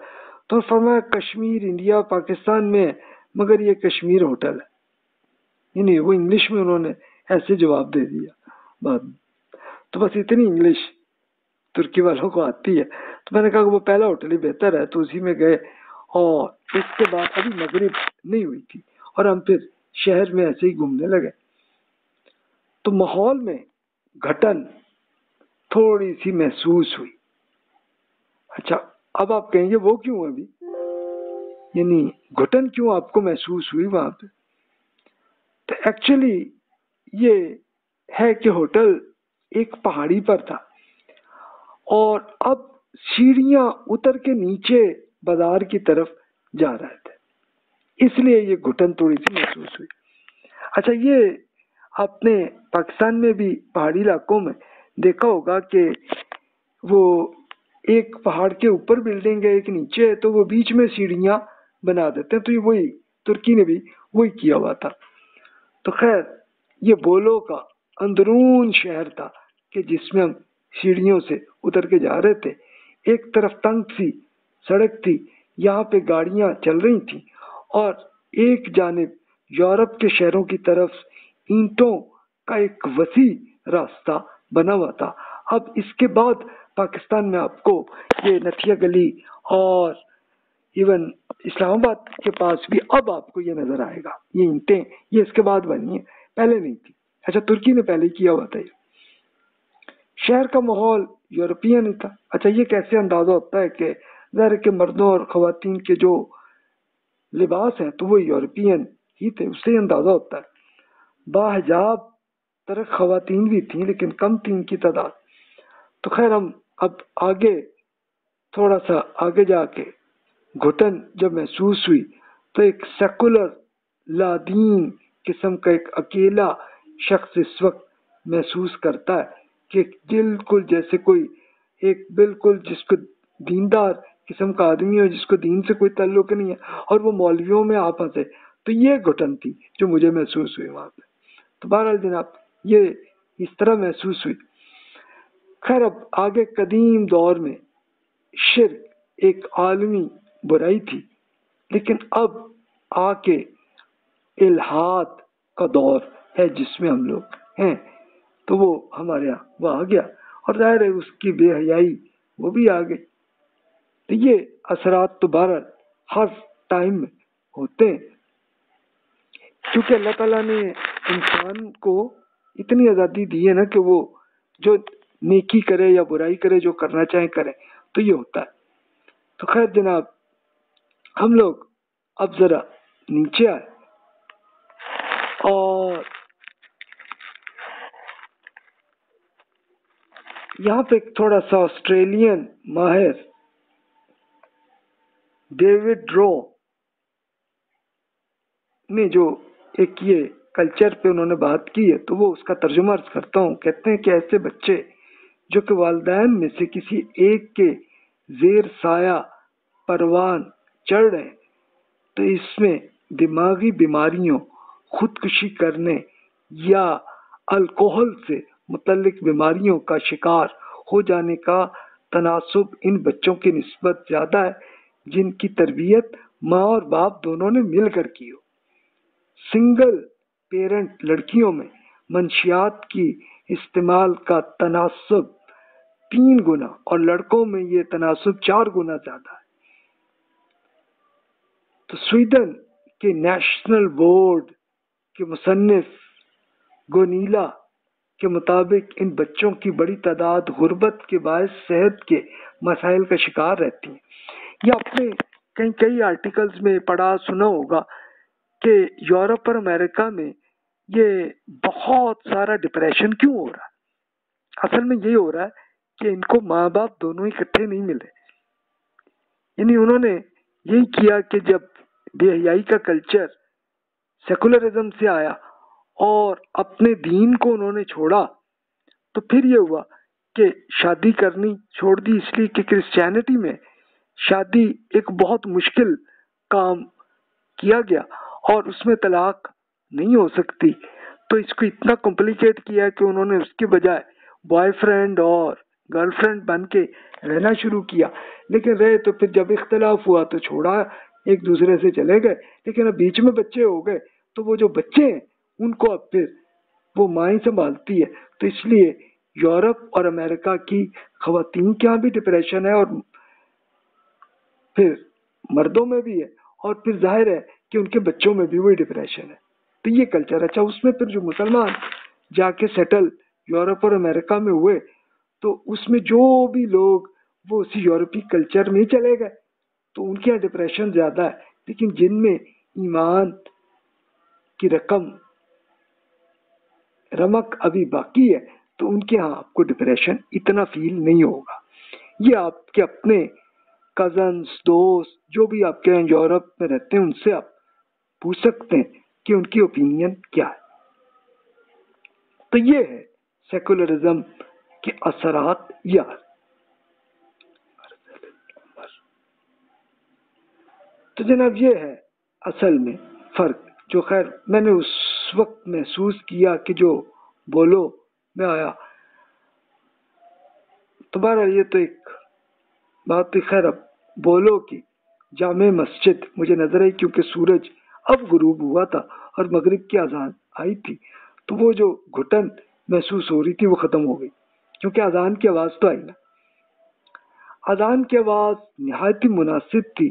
تو فرمایا کشمیر انڈیا پاکستان میں ہے مگر یہ کشمیر ہوٹل ہے. یعنی وہ انگلش میں انہوں نے ایسے جواب دے دیا بعد میں. تو بس اتنی انگلش ترکی والوں کو آتی ہے. تو میں نے کہا کہ وہ پہلا ہوٹل ہی بہتر ہے تو اسی میں گئے. اور اس کے بعد ابھی مغرب نہیں ہوئی تھی اور ہم پھر شہر میں ایسے ہی گھومنے لگے. تو ماحول میں گھٹن تھوڑی سی محسوس ہوئی. اچھا اب آپ کہیں گے وہ کیوں ابھی یعنی گھٹن کیوں آپ کو محسوس ہوئی وہاں پہ. تو ایکچولی یہ ہے کہ ہوٹل ایک پہاڑی پر تھا اور اب سیڑھیاں اتر کے نیچے بازار کی طرف جا رہے تھے اس لیے یہ گھٹن تھوڑی سی محسوس ہوئی. اچھا یہ آپ نے پاکستان میں بھی پہاڑی علاقوں میں دیکھا ہوگا کہ وہ ایک پہاڑ کے اوپر بلڈنگ ہے ایک نیچے ہے تو وہ بیچ میں سیڑھیاں بنا دیتے ہیں. تو یہ وہی ترکی نے بھی وہی کیا ہوا تھا. تو خیر یہ بولو کا اندرون شہر تھا کہ جس میں ہم سیڑھیوں سے اتر کے جا رہے تھے. ایک طرف تنگ سی سڑک تھی یہاں پہ گاڑیاں چل رہی تھیں اور ایک جانب یورپ کے شہروں کی طرف اینٹوں کا ایک وسیع راستہ بنا ہوا تھا. اب اس کے بعد پاکستان میں آپ کو یہ نتھیا گلی اور ایون اسلام آباد کے پاس بھی اب آپ کو یہ نظر آئے گا. یہ اینٹیں یہ اس کے بعد بنی ہیں پہلے نہیں تھی. اچھا ترکی نے پہلے کیا ہوا تھا. یہ شہر کا ماحول یورپین ہی تھا. اچھا یہ کیسے اندازہ ہوتا ہے کہ ظاہر کے مردوں اور خواتین کے جو لباس ہیں تو وہ یورپین ہی تھے اس سے اندازہ ہوتا ہے. باحجاب طرح خواتین بھی تھیں لیکن کم تھی ان کی تعداد. تو خیر ہم اب آگے تھوڑا سا آگے جا کے گھٹن جب محسوس ہوئی تو ایک سیکولر لادین قسم کا ایک اکیلا شخص اس وقت محسوس کرتا ہے کہ بالکل جیسے کوئی ایک بالکل جس کو دیندار قسم کا آدمی ہو جس کو دین سے کوئی تعلق نہیں ہے اور وہ مولویوں میں آپ پھنسے. تو یہ گھٹن تھی جو مجھے محسوس ہوئی وہاں پہ. تو بہرحال جناب یہ اس طرح محسوس ہوئی. خیر اب آگے قدیم دور میں شرک ایک عالمی برائی تھی لیکن اب آ کے الہاد کا دور ہے جس میں ہم لوگ ہیں. تو وہ ہمارے یہاں وہ آ گیا اور ظاہر ہے اس کی بے حیائی وہ بھی آ گئی. تو یہ اثرات تو بہرحال ہر ٹائم میں ہوتے ہیں کیونکہ اللہ تعالیٰ نے انسان کو اتنی آزادی دی ہے نا کہ وہ جو نیکی کرے یا برائی کرے جو کرنا چاہے کرے تو یہ ہوتا ہے. تو خیر جناب ہم لوگ اب ذرا نیچے آئے اور یہاں پہ تھوڑا سا آسٹریلین ماہر ڈیوڈ رو نے جو ایک یہ کلچر پہ انہوں نے بات کی ہے تو وہ اس کا ترجمہ عرض کرتا ہوں. کہتے ہیں کہ ایسے بچے جو کہ والدین میں سے کسی ایک کے زیر سایہ پروان چڑھ رہے ہیں تو اس میں دماغی بیماریوں خودکشی کرنے یا الکوہل سے متعلق بیماریوں کا شکار ہو جانے کا تناسب ان بچوں کی نسبت زیادہ ہے جن کی تربیت ماں اور باپ دونوں نے مل کر کی ہو. سنگل پیرنٹ لڑکیوں میں منشیات کی استعمال کا تناسب 3 گنا اور لڑکوں میں یہ تناسب 4 گنا زیادہ ہے. تو سویڈن کے نیشنل بورڈ کے مصنف گونیلا کے مطابق ان بچوں کی بڑی تعداد غربت کے باعث صحت کے مسائل کا شکار رہتی ہیں. یہ اپنے کئی آرٹیکلز میں پڑھا سنا ہوگا کہ یورپ اور امریکہ میں یہ بہت سارا ڈپریشن کیوں ہو رہا ہے؟ اصل میں یہی ہو رہا ہے کہ ان کو ماں باپ دونوں اکٹھے نہیں ملے. یعنی انہوں نے یہی کیا کہ جب بے حیائی کا کلچر سیکولرزم سے آیا اور اپنے دین کو انہوں نے چھوڑا تو پھر یہ ہوا کہ شادی کرنی چھوڑ دی، اس لیے کہ کرسچینٹی میں شادی ایک بہت مشکل کام کیا گیا اور اس میں طلاق نہیں ہو سکتی. تو اس کو اتنا کمپلیکیٹ کیا کہ انہوں نے اس کے بجائے بوائے فرینڈ اور گرل فرینڈ بن کے رہنا شروع کیا. لیکن رہے تو پھر جب اختلاف ہوا تو چھوڑا، ایک دوسرے سے چلے گئے. لیکن اب بیچ میں بچے ہو گئے تو وہ جو بچے ہیں ان کو اب پھر وہ ماں ہی سنبھالتی ہے. تو اس لیے یورپ اور امریکہ کی خواتین کے یہاں بھی ڈپریشن ہے اور پھر مردوں میں بھی ہے، اور پھر ظاہر ہے کہ ان کے بچوں میں بھی وہی ڈپریشن ہے. تو یہ کلچر. اچھا، اس میں پھر جو مسلمان جا کے سیٹل یورپ اور امریکہ میں ہوئے تو اس میں جو بھی لوگ وہ اسی یورپی کلچر میں ہی چلے گئے تو ان کے یہاں ڈپریشن زیادہ ہے. لیکن جن میں ایمان کی رمق ابھی باقی ہے تو ان کے ہاں آپ کو ڈپریشن اتنا فیل نہیں ہوگا. یہ آپ کے اپنے کزنس، دوست جو بھی آپ کے یورپ میں رہتے ہیں ان سے آپ پوچھ سکتے ہیں کہ ان کی اوپینین کیا ہے. تو یہ ہے سیکولرزم کے اثرات. یار تو جناب یہ ہے اصل میں فرق جو خیر میں نے اس وقت محسوس کیا کہ جو بولو میں آیا. تمہارا یہ تو ایک بات تھی. خیر اب بولو کی جامع مسجد مجھے نظر آئی کیونکہ سورج اب غروب ہوا تھا اور مغرب کی اذان آئی تھی تو وہ جو گھٹن محسوس ہو رہی تھی وہ ختم ہو گئی کیونکہ اذان کی آواز تو آئی نا. اذان کی آواز نہایت ہی مناسب تھی.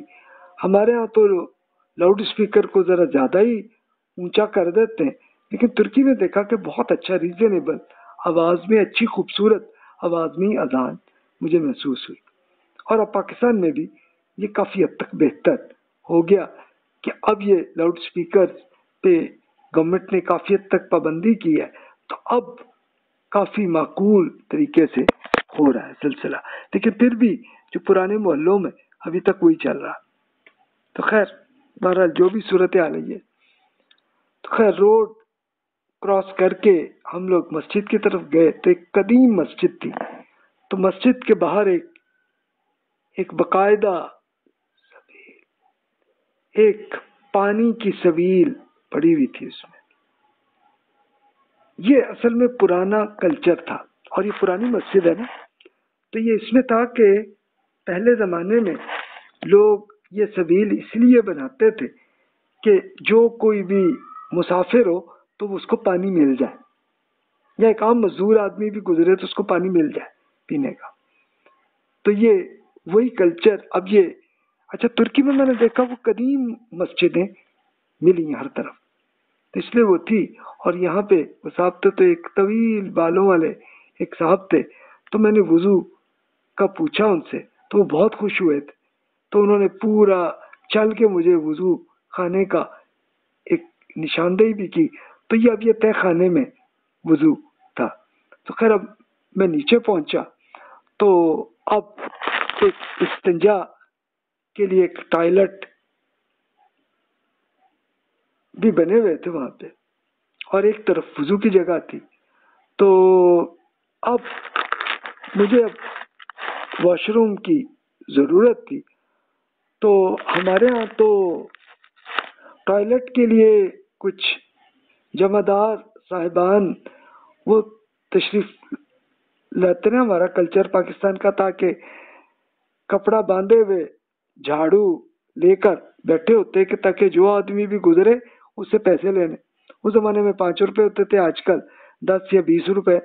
ہمارے ہاں تو لاؤڈ اسپیکر کو ذرا زیادہ ہی اونچا کر دیتے ہیں لیکن ترکی میں دیکھا کہ بہت اچھا ریزنیبل آواز میں اچھی خوبصورت آواز میں اذان مجھے محسوس ہوئی. اور اب پاکستان میں بھی یہ کافی حد تک بہتر ہو گیا کہ اب یہ لاؤڈ اسپیکر پہ گورنمنٹ نے کافی حد تک پابندی کی ہے تو اب کافی معقول طریقے سے ہو رہا ہے سلسلہ. لیکن پھر بھی جو پرانے محلوں میں ابھی تک وہی چل رہا. تو خیر بہرحال جو بھی صورت حال ہے تو خیر روڈ کراس کر کے ہم لوگ مسجد کی طرف گئے تو ایک قدیم مسجد تھی. تو مسجد کے باہر ایک باقاعدہ ایک پانی کی سویل پڑی ہوئی تھی. اس میں یہ اصل میں پرانا کلچر تھا اور یہ پرانی مسجد ہے نا تو یہ اس میں تھا کہ پہلے زمانے میں لوگ یہ سبیل اس لیے بناتے تھے کہ جو کوئی بھی مسافر ہو تو اس کو پانی مل جائے یا ایک عام مزدور آدمی بھی گزرے تو اس کو پانی مل جائے پینے کا. تو یہ وہی کلچر اب یہ اچھا ترکی میں نے دیکھا وہ قدیم مسجدیں ملی ہر طرف تو اس لیے وہ تھی. اور یہاں پہ وہ صاحب تو ایک طویل بالوں والے ایک صاحب تھے تو میں نے وضو کا پوچھا ان سے تو وہ بہت خوش ہوئے تھے تو انہوں نے پورا چل کے مجھے وضو خانے کا ایک نشاندہی بھی کی. تو یہ اب یہ تہ خانے میں وضو تھا. تو خیر اب میں نیچے پہنچا تو اب ایک استنجا کے لیے ایک ٹوائلٹ بھی بنے ہوئے تھے وہاں پہ اور ایک طرف وضو کی جگہ تھی. تو اب مجھے واش روم کی ضرورت تھی تو ہمارے ہاں تو ٹوائلٹ کے لیے کچھ جمعدار صاحبان وہ تشریف لاتے ہیں. ہمارا کلچر پاکستان کا تھا کہ کپڑا باندھے ہوئے جھاڑو لے کر بیٹھے ہوتے کہ تاکہ جو آدمی بھی گزرے اس سے پیسے لینے. اس زمانے میں 5 روپے ہوتے تھے، آج کل 10 یا 20 روپے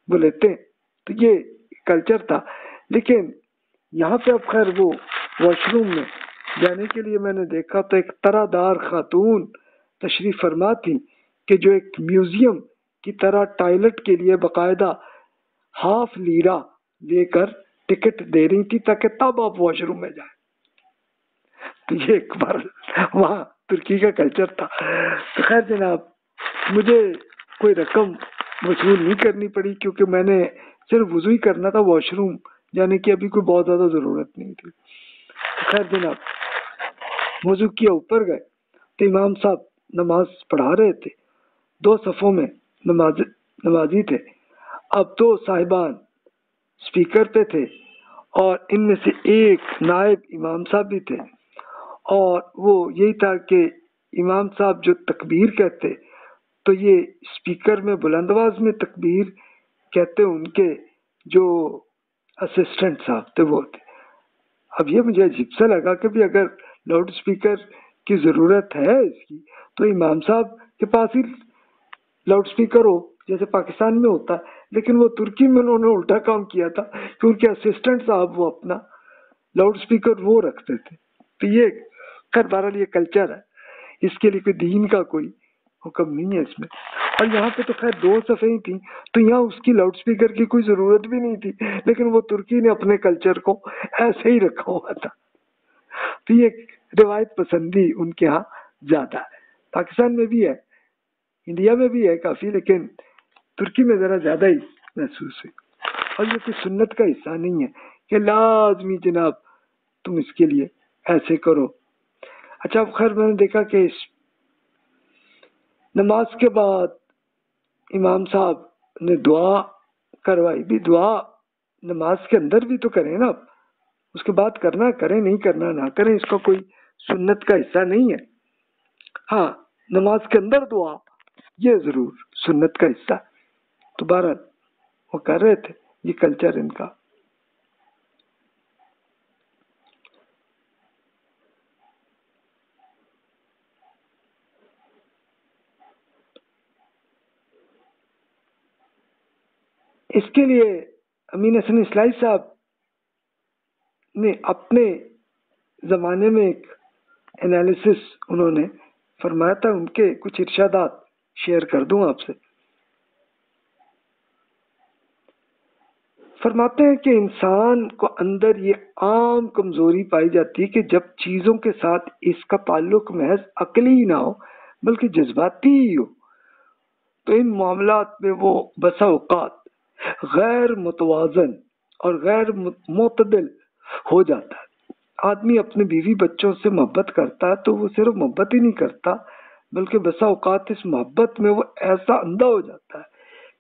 وہ لیتے ہیں. تو یہ کلچر تھا. لیکن یہاں پہ اب خیر وہ واش روم میں جانے کے لیے میں نے دیکھا تو ایک طرح دار خاتون تشریف فرما تھی کہ جو ایک میوزیم کی طرح ٹوائلٹ کے لیے باقاعدہ ½ لیرہ لے کر ٹکٹ دے رہی تھی تاکہ تب آپ واش روم میں جائیں. تو یہ ایک بار وہاں ترکی کا کلچر تھا. تو خیر جناب مجھے کوئی رقم وصول نہیں کرنی پڑی کیونکہ میں نے صرف وضو ہی کرنا تھا, واش روم جانے کی ابھی کوئی بہت زیادہ ضرورت نہیں تھی. تو خیر جناب وضو کیا, اوپر گئے تو امام صاحب نماز پڑھا رہے تھے, 2 صفوں میں نمازی تھے. اب 2 صاحبان اسپیکر پہ تھے اور ان میں سے ایک نائب امام صاحب بھی تھے, اور وہ یہی تھا کہ امام صاحب جو تکبیر کہتے تو یہ اسپیکر میں بلند آواز میں تکبیر کہتے, ان کے جو اسسٹنٹ صاحب تھے وہ تھے. اب یہ مجھے عجیب سا لگا کہ بھی اگر لاؤڈ اسپیکر کی ضرورت ہے اس کی تو امام صاحب کے پاس ہی لاؤڈ اسپیکر ہو جیسے پاکستان میں ہوتا ہے, لیکن وہ ترکی میں انہوں نے الٹا کام کیا تھا کہ ان کے اسسٹنٹ صاحب وہ اپنا لاؤڈ اسپیکر وہ رکھتے تھے. تو یہ خیر بہرحال یہ کلچر ہے, اس کے لیے کوئی دین کا کوئی حکم نہیں ہے اس میں. اور یہاں پہ تو خیر 2 صفیں ہی تھیں تو یہاں اس کی لاؤڈ اسپیکر کی کوئی ضرورت بھی نہیں تھی, لیکن وہ ترکی نے اپنے کلچر کو ایسے ہی رکھا ہوا تھا. تو یہ روایت پسندی ان کے ہاں زیادہ ہے. پاکستان میں بھی ہے, انڈیا میں بھی ہے کافی, لیکن ترکی میں ذرا زیادہ ہی محسوس ہوئی. اور یہ کوئی سنت کا حصہ نہیں ہے کہ لازمی جناب تم اس کے لیے ایسے کرو. اچھا اب خیر میں نے دیکھا کہ نماز کے بعد امام صاحب نے دعا کروائی. بھی دعا نماز کے اندر بھی تو کریں نا, اس کے بعد کرنا کریں, نہیں کرنا نہ کریں, اس کا کوئی سنت کا حصہ نہیں ہے. ہاں نماز کے اندر دعا یہ ضرور سنت کا حصہ. تو بہرحال وہ کر رہے تھے, یہ کلچر ان کا. اس کے لیے امین حسن اصلاحی صاحب نے اپنے زمانے میں ایک انالیسس انہوں نے فرمایا تھا, ان کے کچھ ارشادات شیئر کر دوں آپ سے. فرماتے ہیں کہ انسان کو اندر یہ عام کمزوری پائی جاتی ہے کہ جب چیزوں کے ساتھ اس کا تعلق محض عقلی ہی نہ ہو بلکہ جذباتی ہی ہو تو ان معاملات میں وہ بسا اوقات غیر متوازن اور غیر معتدل ہو جاتا ہے. آدمی اپنے بیوی بچوں سے محبت کرتا ہے تو وہ صرف محبت ہی نہیں کرتا بلکہ بسا اوقات اس محبت میں وہ ایسا اندھا ہو جاتا ہے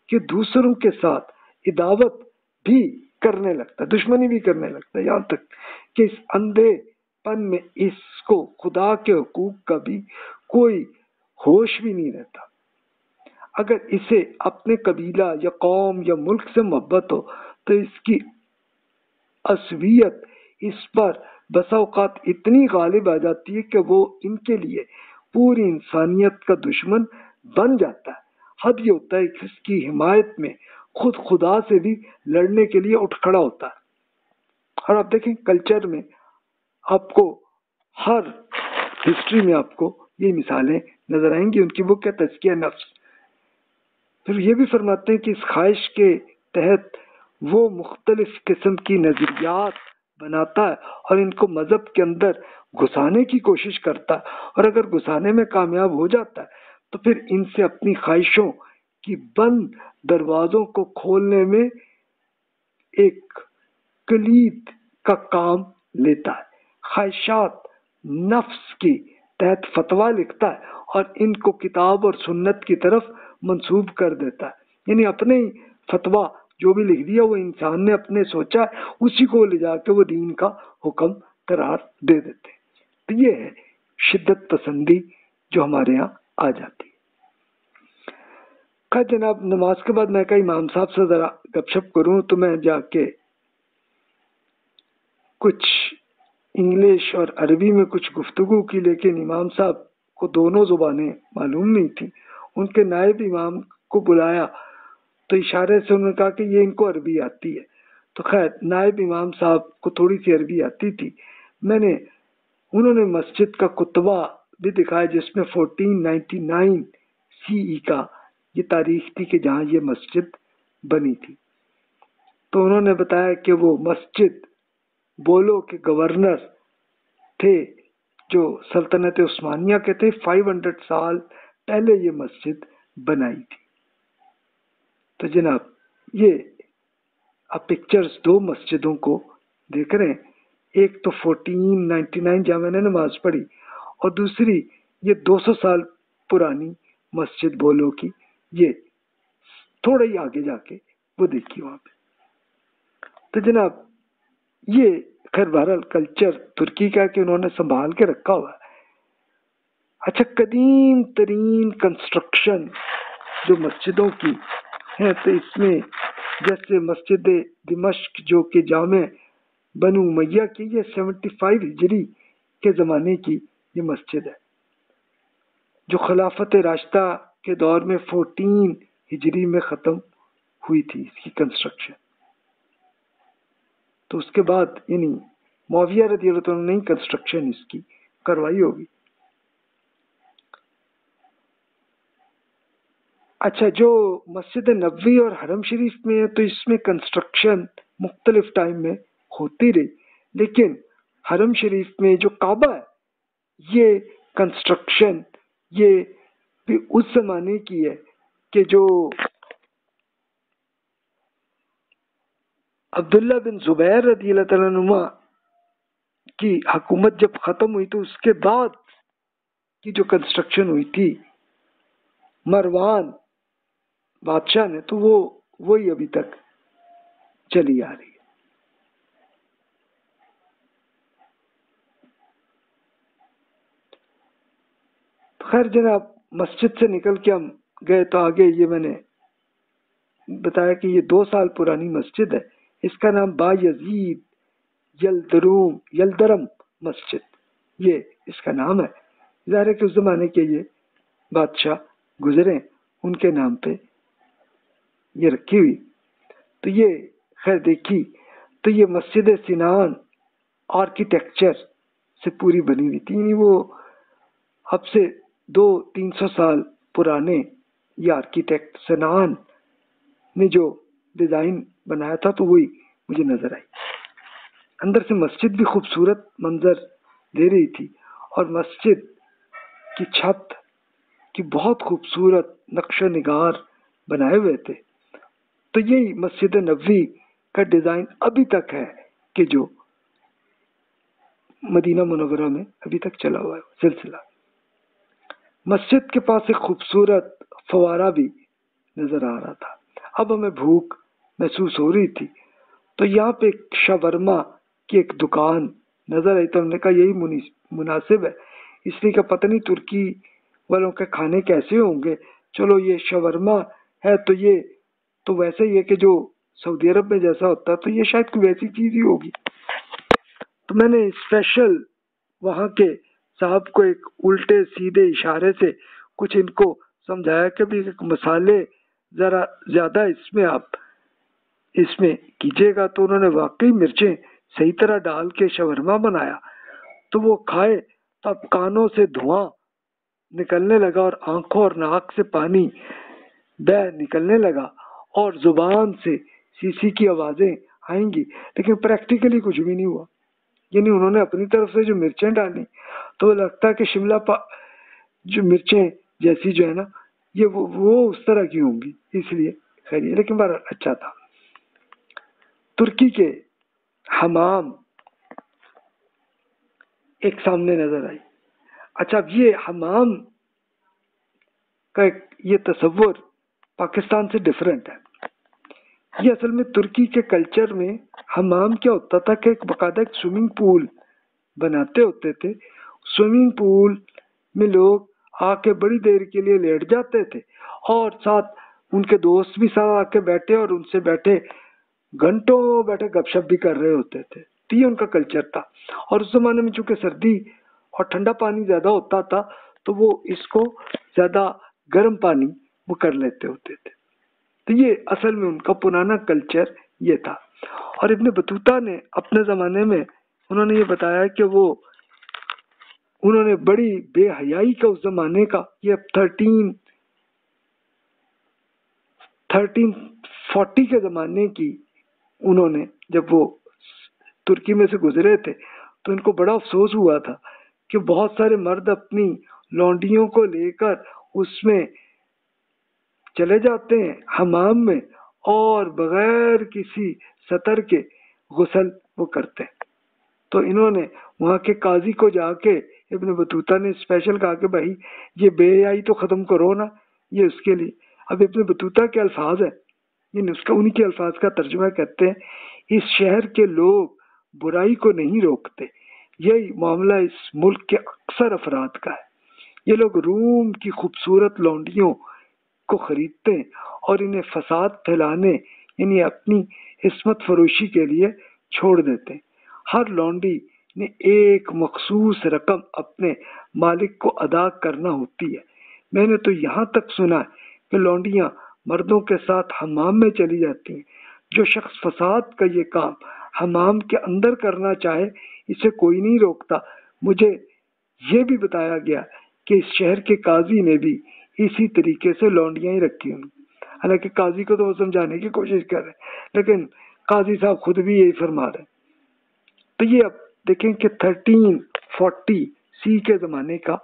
کہ دوسروں کے ساتھ عداوت بھی کرنے لگتا ہے, دشمنی بھی کرنے لگتا ہے, یہاں تک کہ اس اندھے پن میں اس کو خدا کے حقوق کا بھی کوئی ہوش بھی نہیں رہتا. اگر اسے اپنے قبیلہ یا قوم یا ملک سے محبت ہو تو اس کی عصبیت اس پر بسا اوقات اتنی غالب آ جاتی ہے کہ وہ ان کے لیے پوری انسانیت کا دشمن بن جاتا ہے. حد یہ ہوتا ہے کہ اس کی حمایت میں خود خدا سے بھی لڑنے کے لیے اٹھ کھڑا ہوتا ہے. اور آپ دیکھیں کلچر میں آپ کو ہر ہسٹری میں آپ کو یہ مثالیں نظر آئیں گی. ان کی بک ہے تزکیہ نفس. پھر یہ بھی فرماتے ہیں کہ اس خواہش کے تحت وہ مختلف قسم کی نظریات بناتا ہے اور ان کو مذہب کے اندر گھسانے کی کوشش کرتا ہے, اور اگر گھسانے میں کامیاب ہو جاتا ہے تو پھر ان سے اپنی خواہشوں کی بند دروازوں کو کھولنے میں ایک کلید کا کام لیتا ہے. خواہشات نفس کی تحت فتویٰ لکھتا ہے اور ان کو کتاب اور سنت کی طرف منسوب کر دیتا ہے. یعنی اپنے ہی فتویٰ جو بھی لکھ دیا وہ انسان نے اپنے سوچا اسی کو لے جا کے وہ دین کا حکم قرار دے دیتے. تو یہ ہے شدت پسندی جو ہمارے ہاں آ جاتی ہے. جناب نماز کے بعد میں کہا امام صاحب سے ذرا گپ شپ کروں تو میں جا کے کچھ انگلش اور عربی میں کچھ گفتگو کی, لیکن امام صاحب کو دونوں زبانیں معلوم نہیں تھی. ان کے نائب امام کو بلایا تو اشارے سے انہوں نے کہا کہ یہ ان کو عربی آتی ہے. تو خیر نائب امام صاحب کو تھوڑی سی عربی آتی تھی. انہوں نے مسجد کا کتبہ بھی دکھایا جس میں 1499 CE کا یہ تاریخ تھی کہ جہاں یہ مسجد بنی تھی. تو انہوں نے بتایا کہ وہ مسجد بولو کے گورنر تھے جو سلطنت عثمانیہ کے تھے 500 سال پہلے یہ مسجد بنائی تھی. تو جناب یہ آپ پکچرز دو مسجدوں کو دیکھ رہے ہیں، ایک تو 1499 جہاں میں نے نماز پڑھی، اور دوسری یہ 200 سال پرانی مسجد بولو کی، یہ تھوڑا ہی آگے جا کے وہ دیکھیے وہاں پہ. تو جناب یہ خیر بہرحال کلچر ترکی کا کہ انہوں نے سنبھال کے رکھا ہوا ہے. اچھا، قدیم ترین کنسٹرکشن جو مسجدوں کی ہے، تو اس میں جیسے مسجد دمشق جو کہ جامع بنو امیہ کی، یہ 75 ہجری کے زمانے کی یہ مسجد ہے، جو خلافت راشدہ کے دور میں 14 ہجری میں ختم ہوئی تھی اس کی کنسٹرکشن. تو اس کے بعد یعنی معاویہ رضی اللہ عنہ نے کنسٹرکشن اس کی کروائی ہوگی. اچھا، جو مسجد نبوی اور حرم شریف میں ہے تو اس میں کنسٹرکشن مختلف ٹائم میں ہوتی رہی، لیکن حرم شریف میں جو کعبہ ہے یہ کنسٹرکشن یہ بھی اس زمانے کی ہے کہ جو عبداللہ بن زبیر رضی اللہ تعالیٰ عنہ کی حکومت جب ختم ہوئی تو اس کے بعد کی جو کنسٹرکشن ہوئی تھی مروان بادشاہ نے، تو وہی ابھی تک چلی آ رہی ہے. خیر جناب، مسجد سے نکل کے ہم گئے تو آگے یہ میں نے بتایا کہ یہ 2 سال پرانی مسجد ہے. اس کا نام با یزید یلدرم مسجد، یہ اس کا نام ہے. ظاہر ہے کہ اس زمانے کے یہ بادشاہ گزرے ان کے نام پہ یہ رکھی ہوئی. تو یہ خیر دیکھی تو یہ مسجد سنان آرکیٹیکچر سے پوری بنی ہوئی تھی، یعنی وہ اب سے 200-300 سال پرانے یہ آرکیٹیکٹ سنان نے جو ڈیزائن بنایا تھا تو وہی مجھے نظر آئی. اندر سے مسجد بھی خوبصورت منظر دے رہی تھی، اور مسجد کی چھت کی بہت خوبصورت نقش و نگار بنائے ہوئے تھے. تو یہی مسجد نبوی کا ڈیزائن ابھی تک ہے کہ جو مدینہ منورہ میں ابھی تک چلا ہوا ہے سلسلہ. مسجد کے پاس ایک خوبصورت فوارہ بھی نظر آ رہا تھا. اب ہمیں بھوک محسوس ہو رہی تھی تو یہاں پہ ایک شاورما کی ایک دکان نظر آئی، تو ہم نے کہا یہی مناسب ہے، اس لیے کہ پتہ نہیں ترکی والوں کے کھانے کیسے ہوں گے. چلو یہ شاورما ہے تو یہ تو ویسے ہی ہے کہ جو سعودی عرب میں جیسا ہوتا ہے، تو یہ شاید کوئی ویسی چیز ہی ہوگی. تو میں نے اسپیشل وہاں کے صاحب کو ایک الٹے سیدھے اشارے سے کچھ ان کو سمجھایا کہ بھی مسالے ذرا زیادہ اس میں کیجیے گا. تو انہوں نے واقعی مرچیں صحیح طرح ڈال کے شاورما بنایا. تو وہ کھائے تو اب کانوں سے دھواں نکلنے لگا اور آنکھوں اور ناک سے پانی بہ نکلنے لگا اور زبان سے سی کی آوازیں آئیں گی، لیکن پریکٹیکلی کچھ بھی نہیں ہوا. یعنی انہوں نے اپنی طرف سے جو مرچیں ڈالی تو لگتا ہے کہ شملہ جو مرچیں جیسی جو ہے نا یہ وہ اس طرح کی ہوں گی، اس لیے خیر. لیکن بہت اچھا تھا. ترکی کے حمام ایک سامنے نظر آئی. اچھا، اب یہ حمام کا یہ تصور پاکستان سے ڈیفرنٹ ہے. یہ اصل میں ترکی کے کلچر میں حمام کیا ہوتا تھا کہ ایک باقاعدہ ایک سوئمنگ پول بناتے ہوتے تھے. سوئمنگ پول میں لوگ آ کے بڑی دیر کے لیے لیٹ جاتے تھے اور ساتھ ان کے دوست بھی ساتھ آ کے بیٹھے اور ان سے بیٹھے گھنٹوں بیٹھے گپ شپ بھی کر رہے ہوتے تھے. تو یہ ان کا کلچر تھا. اور اس زمانے میں چونکہ سردی اور ٹھنڈا پانی زیادہ ہوتا تھا تو وہ اس کو زیادہ گرم پانی وہ کر لیتے ہوتے تھے. تو یہ اصل میں ان کا پرانا کلچر یہ تھا. اور ابن بطوطہ نے اپنے زمانے میں انہوں نے یہ بتایا کہ وہ انہوں نے بڑی بے حیائی کا اس زمانے کا یہ 1340 کے زمانے کی انہوں نے جب وہ ترکی میں سے گزرے تھے تو ان کو بڑا افسوس ہوا تھا کہ بہت سارے مرد اپنی لونڈیوں کو لے کر اس میں چلے جاتے ہیں حمام میں، اور بغیر کسی سطر کے غسل وہ کرتے ہیں۔ تو انہوں نے وہاں کے قاضی کو جا کے، ابن بطوطہ نے اسپیشل کہا کہ بھائی یہ بے حیائی تو ختم کرو نا، یہ اس کے لیے۔ اب ابن بطوطہ کے الفاظ ہیں، انہی کے الفاظ کا ترجمہ کرتے ہیں، اس شہر کے لوگ برائی کو نہیں روکتے، یہی معاملہ اس ملک کے اکثر افراد کا ہے۔ یہ لوگ روم کی خوبصورت لونڈیوں کو خریدتے ہیں اور انہیں فساد پھیلانے یعنی اپنی عصمت فروشی کے لیے چھوڑ دیتے ہیں۔ ہر لونڈی نے ایک مخصوص رقم اپنے مالک کو ادا کرنا ہوتی ہے۔ میں نے تو یہاں تک سنا ہے کہ لونڈیاں مردوں کے ساتھ حمام میں چلی جاتی ہیں۔ جو شخص فساد کا یہ کام حمام کے اندر کرنا چاہے اسے کوئی نہیں روکتا۔ مجھے یہ بھی بتایا گیا کہ اس شہر کے قاضی نے بھی اسی طریقے سے لونڈیاں ہی رکھی ہیں۔ حالانکہ قاضی کو تو وہ سمجھانے کی کوشش کر رہے ہیں، لیکن قاضی صاحب خود بھی یہی فرما رہے ہیں۔ تو یہ اب دیکھیں کہ 1340 کے زمانے کا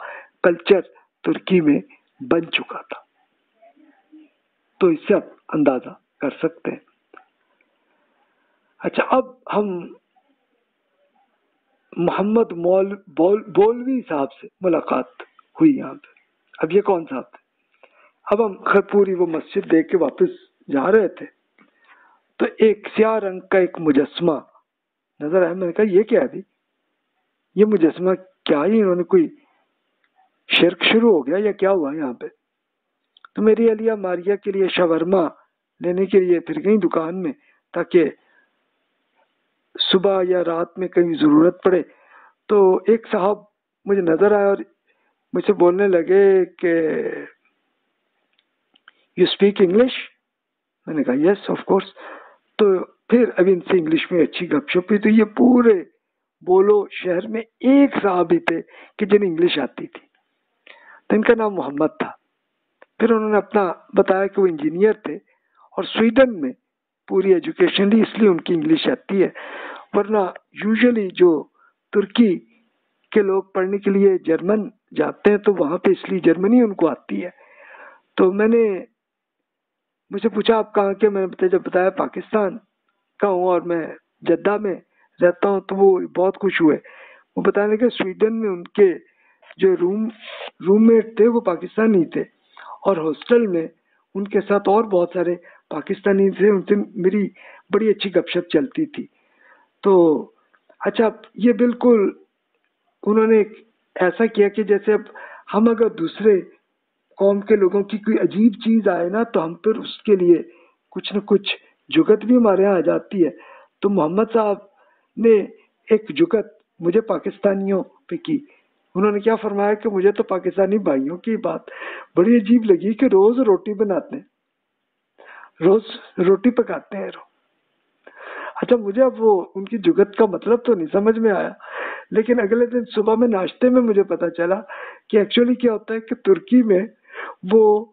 کلچر ترکی میں بن چکا تھا، تو اس سے آپ اندازہ کر سکتے ہیں۔ اچھا، اب ہم محمد بولوی صاحب سے ملاقات ہوئی یہاں پہ۔ اب یہ کون صاحب تھے؟ اب ہم پوری وہ مسجد دیکھ کے واپس جا رہے تھے تو ایک سیاہ رنگ کا ایک مجسمہ نظر آیا۔ میں نے کہا یہ کیا ہے؟ یہ مجسمہ کیا ہے؟ انہوں نے کوئی شرک شروع ہو گیا یا کیا ہوا یہاں پہ؟ تو میری علیہ ماریہ کے لیے شاورما لینے کے لیے پھر گئی دکان میں، تاکہ صبح یا رات میں کہیں ضرورت پڑے۔ تو ایک صاحب مجھے نظر آیا اور مجھ سے بولنے لگے کہ یو اسپیک انگلش؟ میں نے کہا یس آف کورس۔ تو پھر ابھی ان سے انگلش میں اچھی گپ شپ ہوئی۔ تو یہ پورے بولو شہر میں ایک صاحب ہی تھے کہ جنہیں انگلش آتی تھی، تو ان کا نام محمد تھا۔ پھر انہوں نے اپنا بتایا کہ وہ انجینئر تھے اور سویڈن میں پوری ایجوکیشن لی، اس لیے ان کی انگلش آتی ہے، ورنہ یوزلی جو ترکی کے لوگ پڑھنے کے لیے جرمن جاتے ہیں تو وہاں پہ اس لیے جرمنی ان کو آتی ہے۔ تو میں نے مجھ سے پوچھا آپ کہاں کے؟ میں نے جب بتایا پاکستان کا ہوں اور میں جدہ میں رہتا ہوں، تو وہ بہت خوش ہوئے۔ وہ بتانے لگے سویڈن میں ان کے جو روم میٹ تھے وہ پاکستانی تھے، اور ہاسٹل میں ان کے ساتھ اور بہت سارے پاکستانی تھے، ان سے میری بڑی اچھی گپ شپ چلتی تھی۔ تو اچھا، یہ بالکل انہوں نے ایسا کیا کہ جیسے اب ہم اگر دوسرے قوم کے لوگوں کی کوئی عجیب چیز آئے نا تو ہم پھر اس کے لیے کچھ نہ کچھ جگت بھی ہمارے یہاں آ جاتی ہے۔ تو محمد صاحب نے ایک جگت مجھے پاکستانیوں پہ کی۔ انہوں نے کیا فرمایا کہ مجھے تو پاکستانی بھائیوں کی بات بڑی عجیب لگی کہ روز روٹی بناتے ہیں، روز روٹی پکاتے ہیں۔ اچھا، مجھے اب وہ ان کی جگت کا مطلب تو نہیں سمجھ میں آیا، لیکن اگلے دن صبح میں ناشتے میں مجھے پتا چلا کہ ایکچولی کیا ہوتا ہے کہ ترکی میں وہ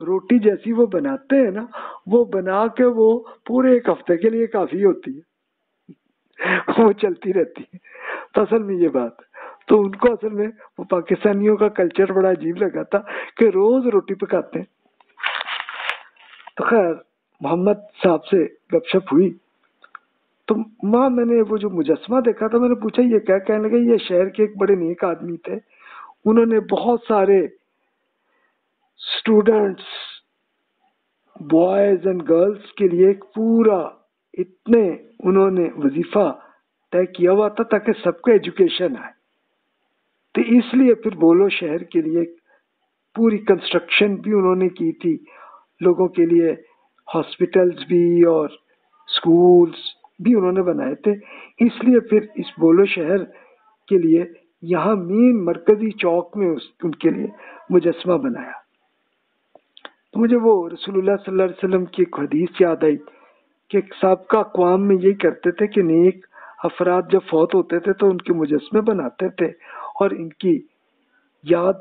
روٹی جیسی وہ بناتے ہیں نا، وہ بنا کے وہ پورے ایک ہفتے کے لیے کافی ہوتی ہے، وہ چلتی رہتی ہے۔ تو اصل میں یہ بات، تو ان کو اصل میں وہ پاکستانیوں کا کلچر بڑا عجیب لگا تھا کہ روز روٹی پکاتے ہیں۔ تو خیر محمد صاحب سے گپ شپ ہوئی تو میں نے وہ جو مجسمہ دیکھا تھا، میں نے پوچھا یہ کیا؟ کہنے لگے یہ شہر کے ایک بڑے نیک آدمی تھے، انہوں نے بہت سارے اسٹوڈنٹس بوائز اینڈ گرلس کے لیے ایک پورا اتنے انہوں نے وظیفہ طے کیا ہوا تھا تاکہ سب کو ایجوکیشن آئے۔ تو اس لیے پھر بولو شہر کے لیے پوری کنسٹرکشن بھی انہوں نے کی تھی، لوگوں کے لیے ہاسپٹلز بھی اور سکولز بھی انہوں نے بنائے تھے۔ اس لیے پھر اس بولو شہر کے لیے یہاں مین مرکزی چوک میں ان کے لیے مجسمہ بنایا۔ تو مجھے وہ رسول اللہ صلی اللہ علیہ وسلم کی ایک حدیث یاد آئی کہ سابقہ اقوام میں یہی کرتے تھے کہ نیک افراد جب فوت ہوتے تھے تو ان کے مجسمے بناتے تھے اور ان کی یاد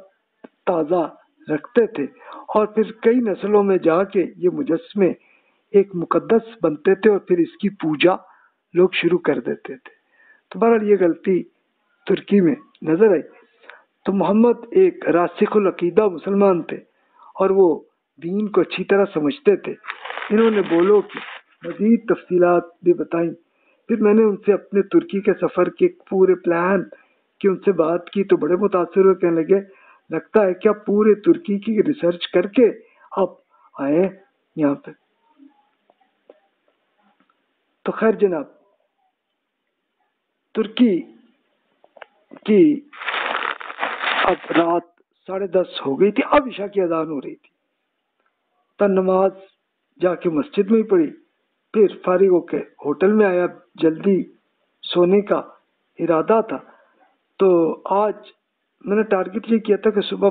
تازہ رکھتے تھے، اور پھر کئی نسلوں میں جا کے یہ مجسمے ایک مقدس بنتے تھے اور پھر اس کی پوجا لوگ شروع کر دیتے تھے۔ تو بہرحال یہ غلطی ترکی میں نظر آئی۔ تو محمد ایک راسخ العقیدہ مسلمان تھے اور وہ دین کو اچھی طرح سمجھتے تھے. انہوں نے بولو کہ مزید تفصیلات بھی بتائیں. پھر میں نے ان سے اپنے ترکی کے سفر کے پورے پلان کی ان سے بات کی تو بڑے متاثر ہوئے. کہنے لگے لگتا ہے کہ آپ پورے ترکی کی ریسرچ کر کے آپ آئے یہاں پہ. تو خیر جناب، ترکی کی اب رات 10:30 ہو گئی تھی. اب عشاء کی اذان ہو رہی تھی. تو نماز جا کے مسجد میں ہی پڑھی. پھر فارغ ہو کے ہوٹل میں آیا. جلدی سونے کا ارادہ تھا. تو آج میں نے ٹارگٹ یہ کیا تھا کہ صبح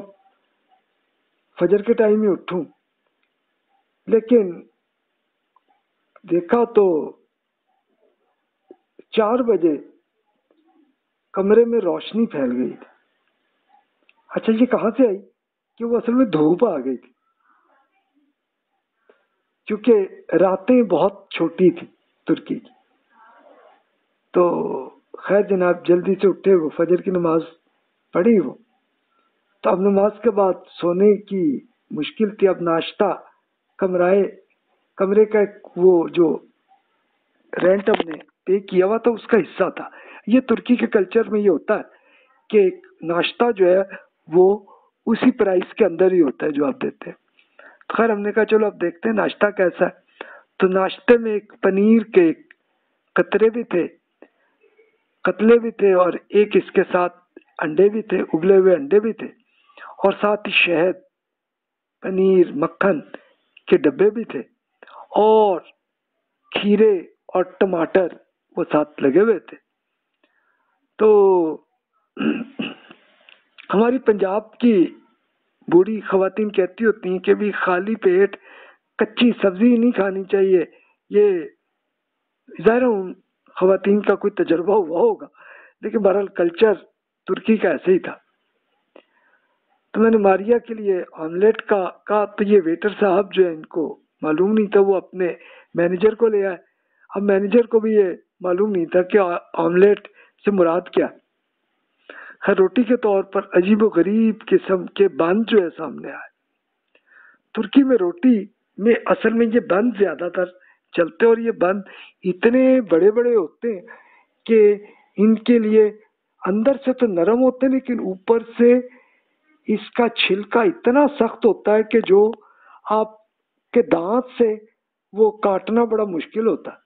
فجر کے ٹائم ہی اٹھوں، لیکن دیکھا تو 4 بجے کمرے میں روشنی پھیل گئی تھی. اچھا یہ کہاں سے آئی؟ کہ وہ اصل میں دھوپ آ گئی تھی، کیونکہ راتیں بہت چھوٹی تھی ترکی کی. تو خیر جناب جلدی سے اٹھے، وہ فجر کی نماز پڑھی. وہ تو اب نماز کے بعد سونے کی مشکل تھی. اب ناشتہ کمرے کا وہ جو رینٹ ہم نے پے کیا ہوا تھا اس کا حصہ تھا. یہ ترکی کے کلچر میں یہ ہوتا ہے کہ ناشتہ جو ہے وہ اسی پرائس کے اندر ہی ہوتا ہے جو آپ دیتے ہیں. خیر ہم نے کہا چلو اب دیکھتے ہیں ناشتہ کیسا ہے. تو ناشتے میں ایک پنیر کے قطرے بھی تھے اور ایک اس کے ساتھ انڈے بھی تھے، ابلے ہوئے انڈے بھی تھے، اور ساتھ ہی شہد، پنیر، مکھن کے ڈبے بھی تھے، اور کھیرے اور ٹماٹر وہ ساتھ لگے ہوئے تھے. تو ہماری پنجاب کی بوڑھی خواتین کہتی ہوتی ہیں کہ بھی خالی پیٹ کچی سبزی نہیں کھانی چاہیے. یہ ظاہر خواتین کا کوئی تجربہ ہوا ہوگا، لیکن بہرحال کلچر ترکی کا ایسے ہی تھا. تو میں نے ماریا کے لیے آملیٹ کا کہا تو یہ ویٹر صاحب جو ہے ان کو معلوم نہیں تھا، وہ اپنے مینیجر کو لے آئے. اب مینیجر کو بھی یہ معلوم نہیں تھا کہ آملیٹ سے مراد کیا. خیر روٹی کے طور پر عجیب و غریب قسم کے بند جو ہے سامنے آئے. ترکی میں روٹی میں اصل میں یہ بند زیادہ تر چلتے، اور یہ بند اتنے بڑے بڑے ہوتے ہیں کہ ان کے لیے اندر سے تو نرم ہوتے ہیں، لیکن اوپر سے اس کا چھلکا اتنا سخت ہوتا ہے کہ جو آپ کے دانت سے وہ کاٹنا بڑا مشکل ہوتا ہے.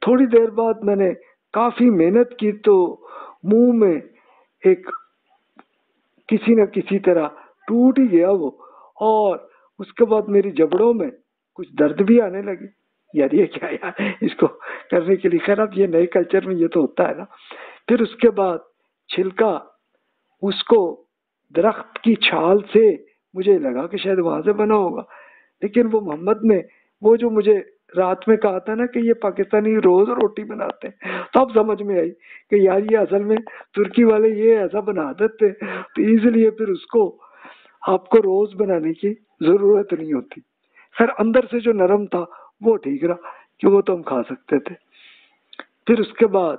تھوڑی دیر بعد میں نے کافی محنت کی تو منہ میں ایک کسی نہ کسی طرح ٹوٹ ہی گیا وہ، اور اس کے بعد میری جبڑوں میں کچھ درد بھی آنے لگے. یار یہ کیا یار اس کو کرنے کے لیے. خیر اب یہ نئے کلچر میں یہ تو ہوتا ہے نا. پھر اس کے بعد چھلکا اس کو درخت کی چھال سے مجھے لگا کہ شاید وہاں سے بنا ہوگا، لیکن وہ محمد نے وہ جو مجھے رات میں کہا تھا نا کہ یہ پاکستانی روز روٹی بناتے ہیں، تب سمجھ میں آئی کہ یار یہ اصل میں ترکی والے یہ ایسا بنا دیتے. تو اس لیے پھر اس کو آپ کو روز بنانے کی ضرورت نہیں ہوتی. خیر اندر سے جو نرم تھا وہ ٹھیک رہا کہ وہ تو ہم کھا سکتے تھے. پھر اس کے بعد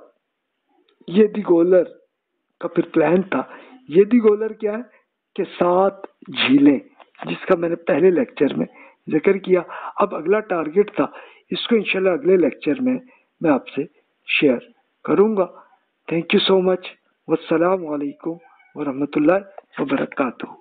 یہ دی گولر کا پھر پلان تھا. یہ دی گولر کیا ہے کہ 7 جھیلیں، جس کا میں نے پہلے لیکچر میں ذکر کیا. اب اگلا ٹارگٹ تھا، اس کو انشاءاللہ اگلے لیکچر میں آپ سے شیئر کروں گا. تھینک یو سو مچ. والسلام علیکم ورحمۃ اللہ وبرکاتہ.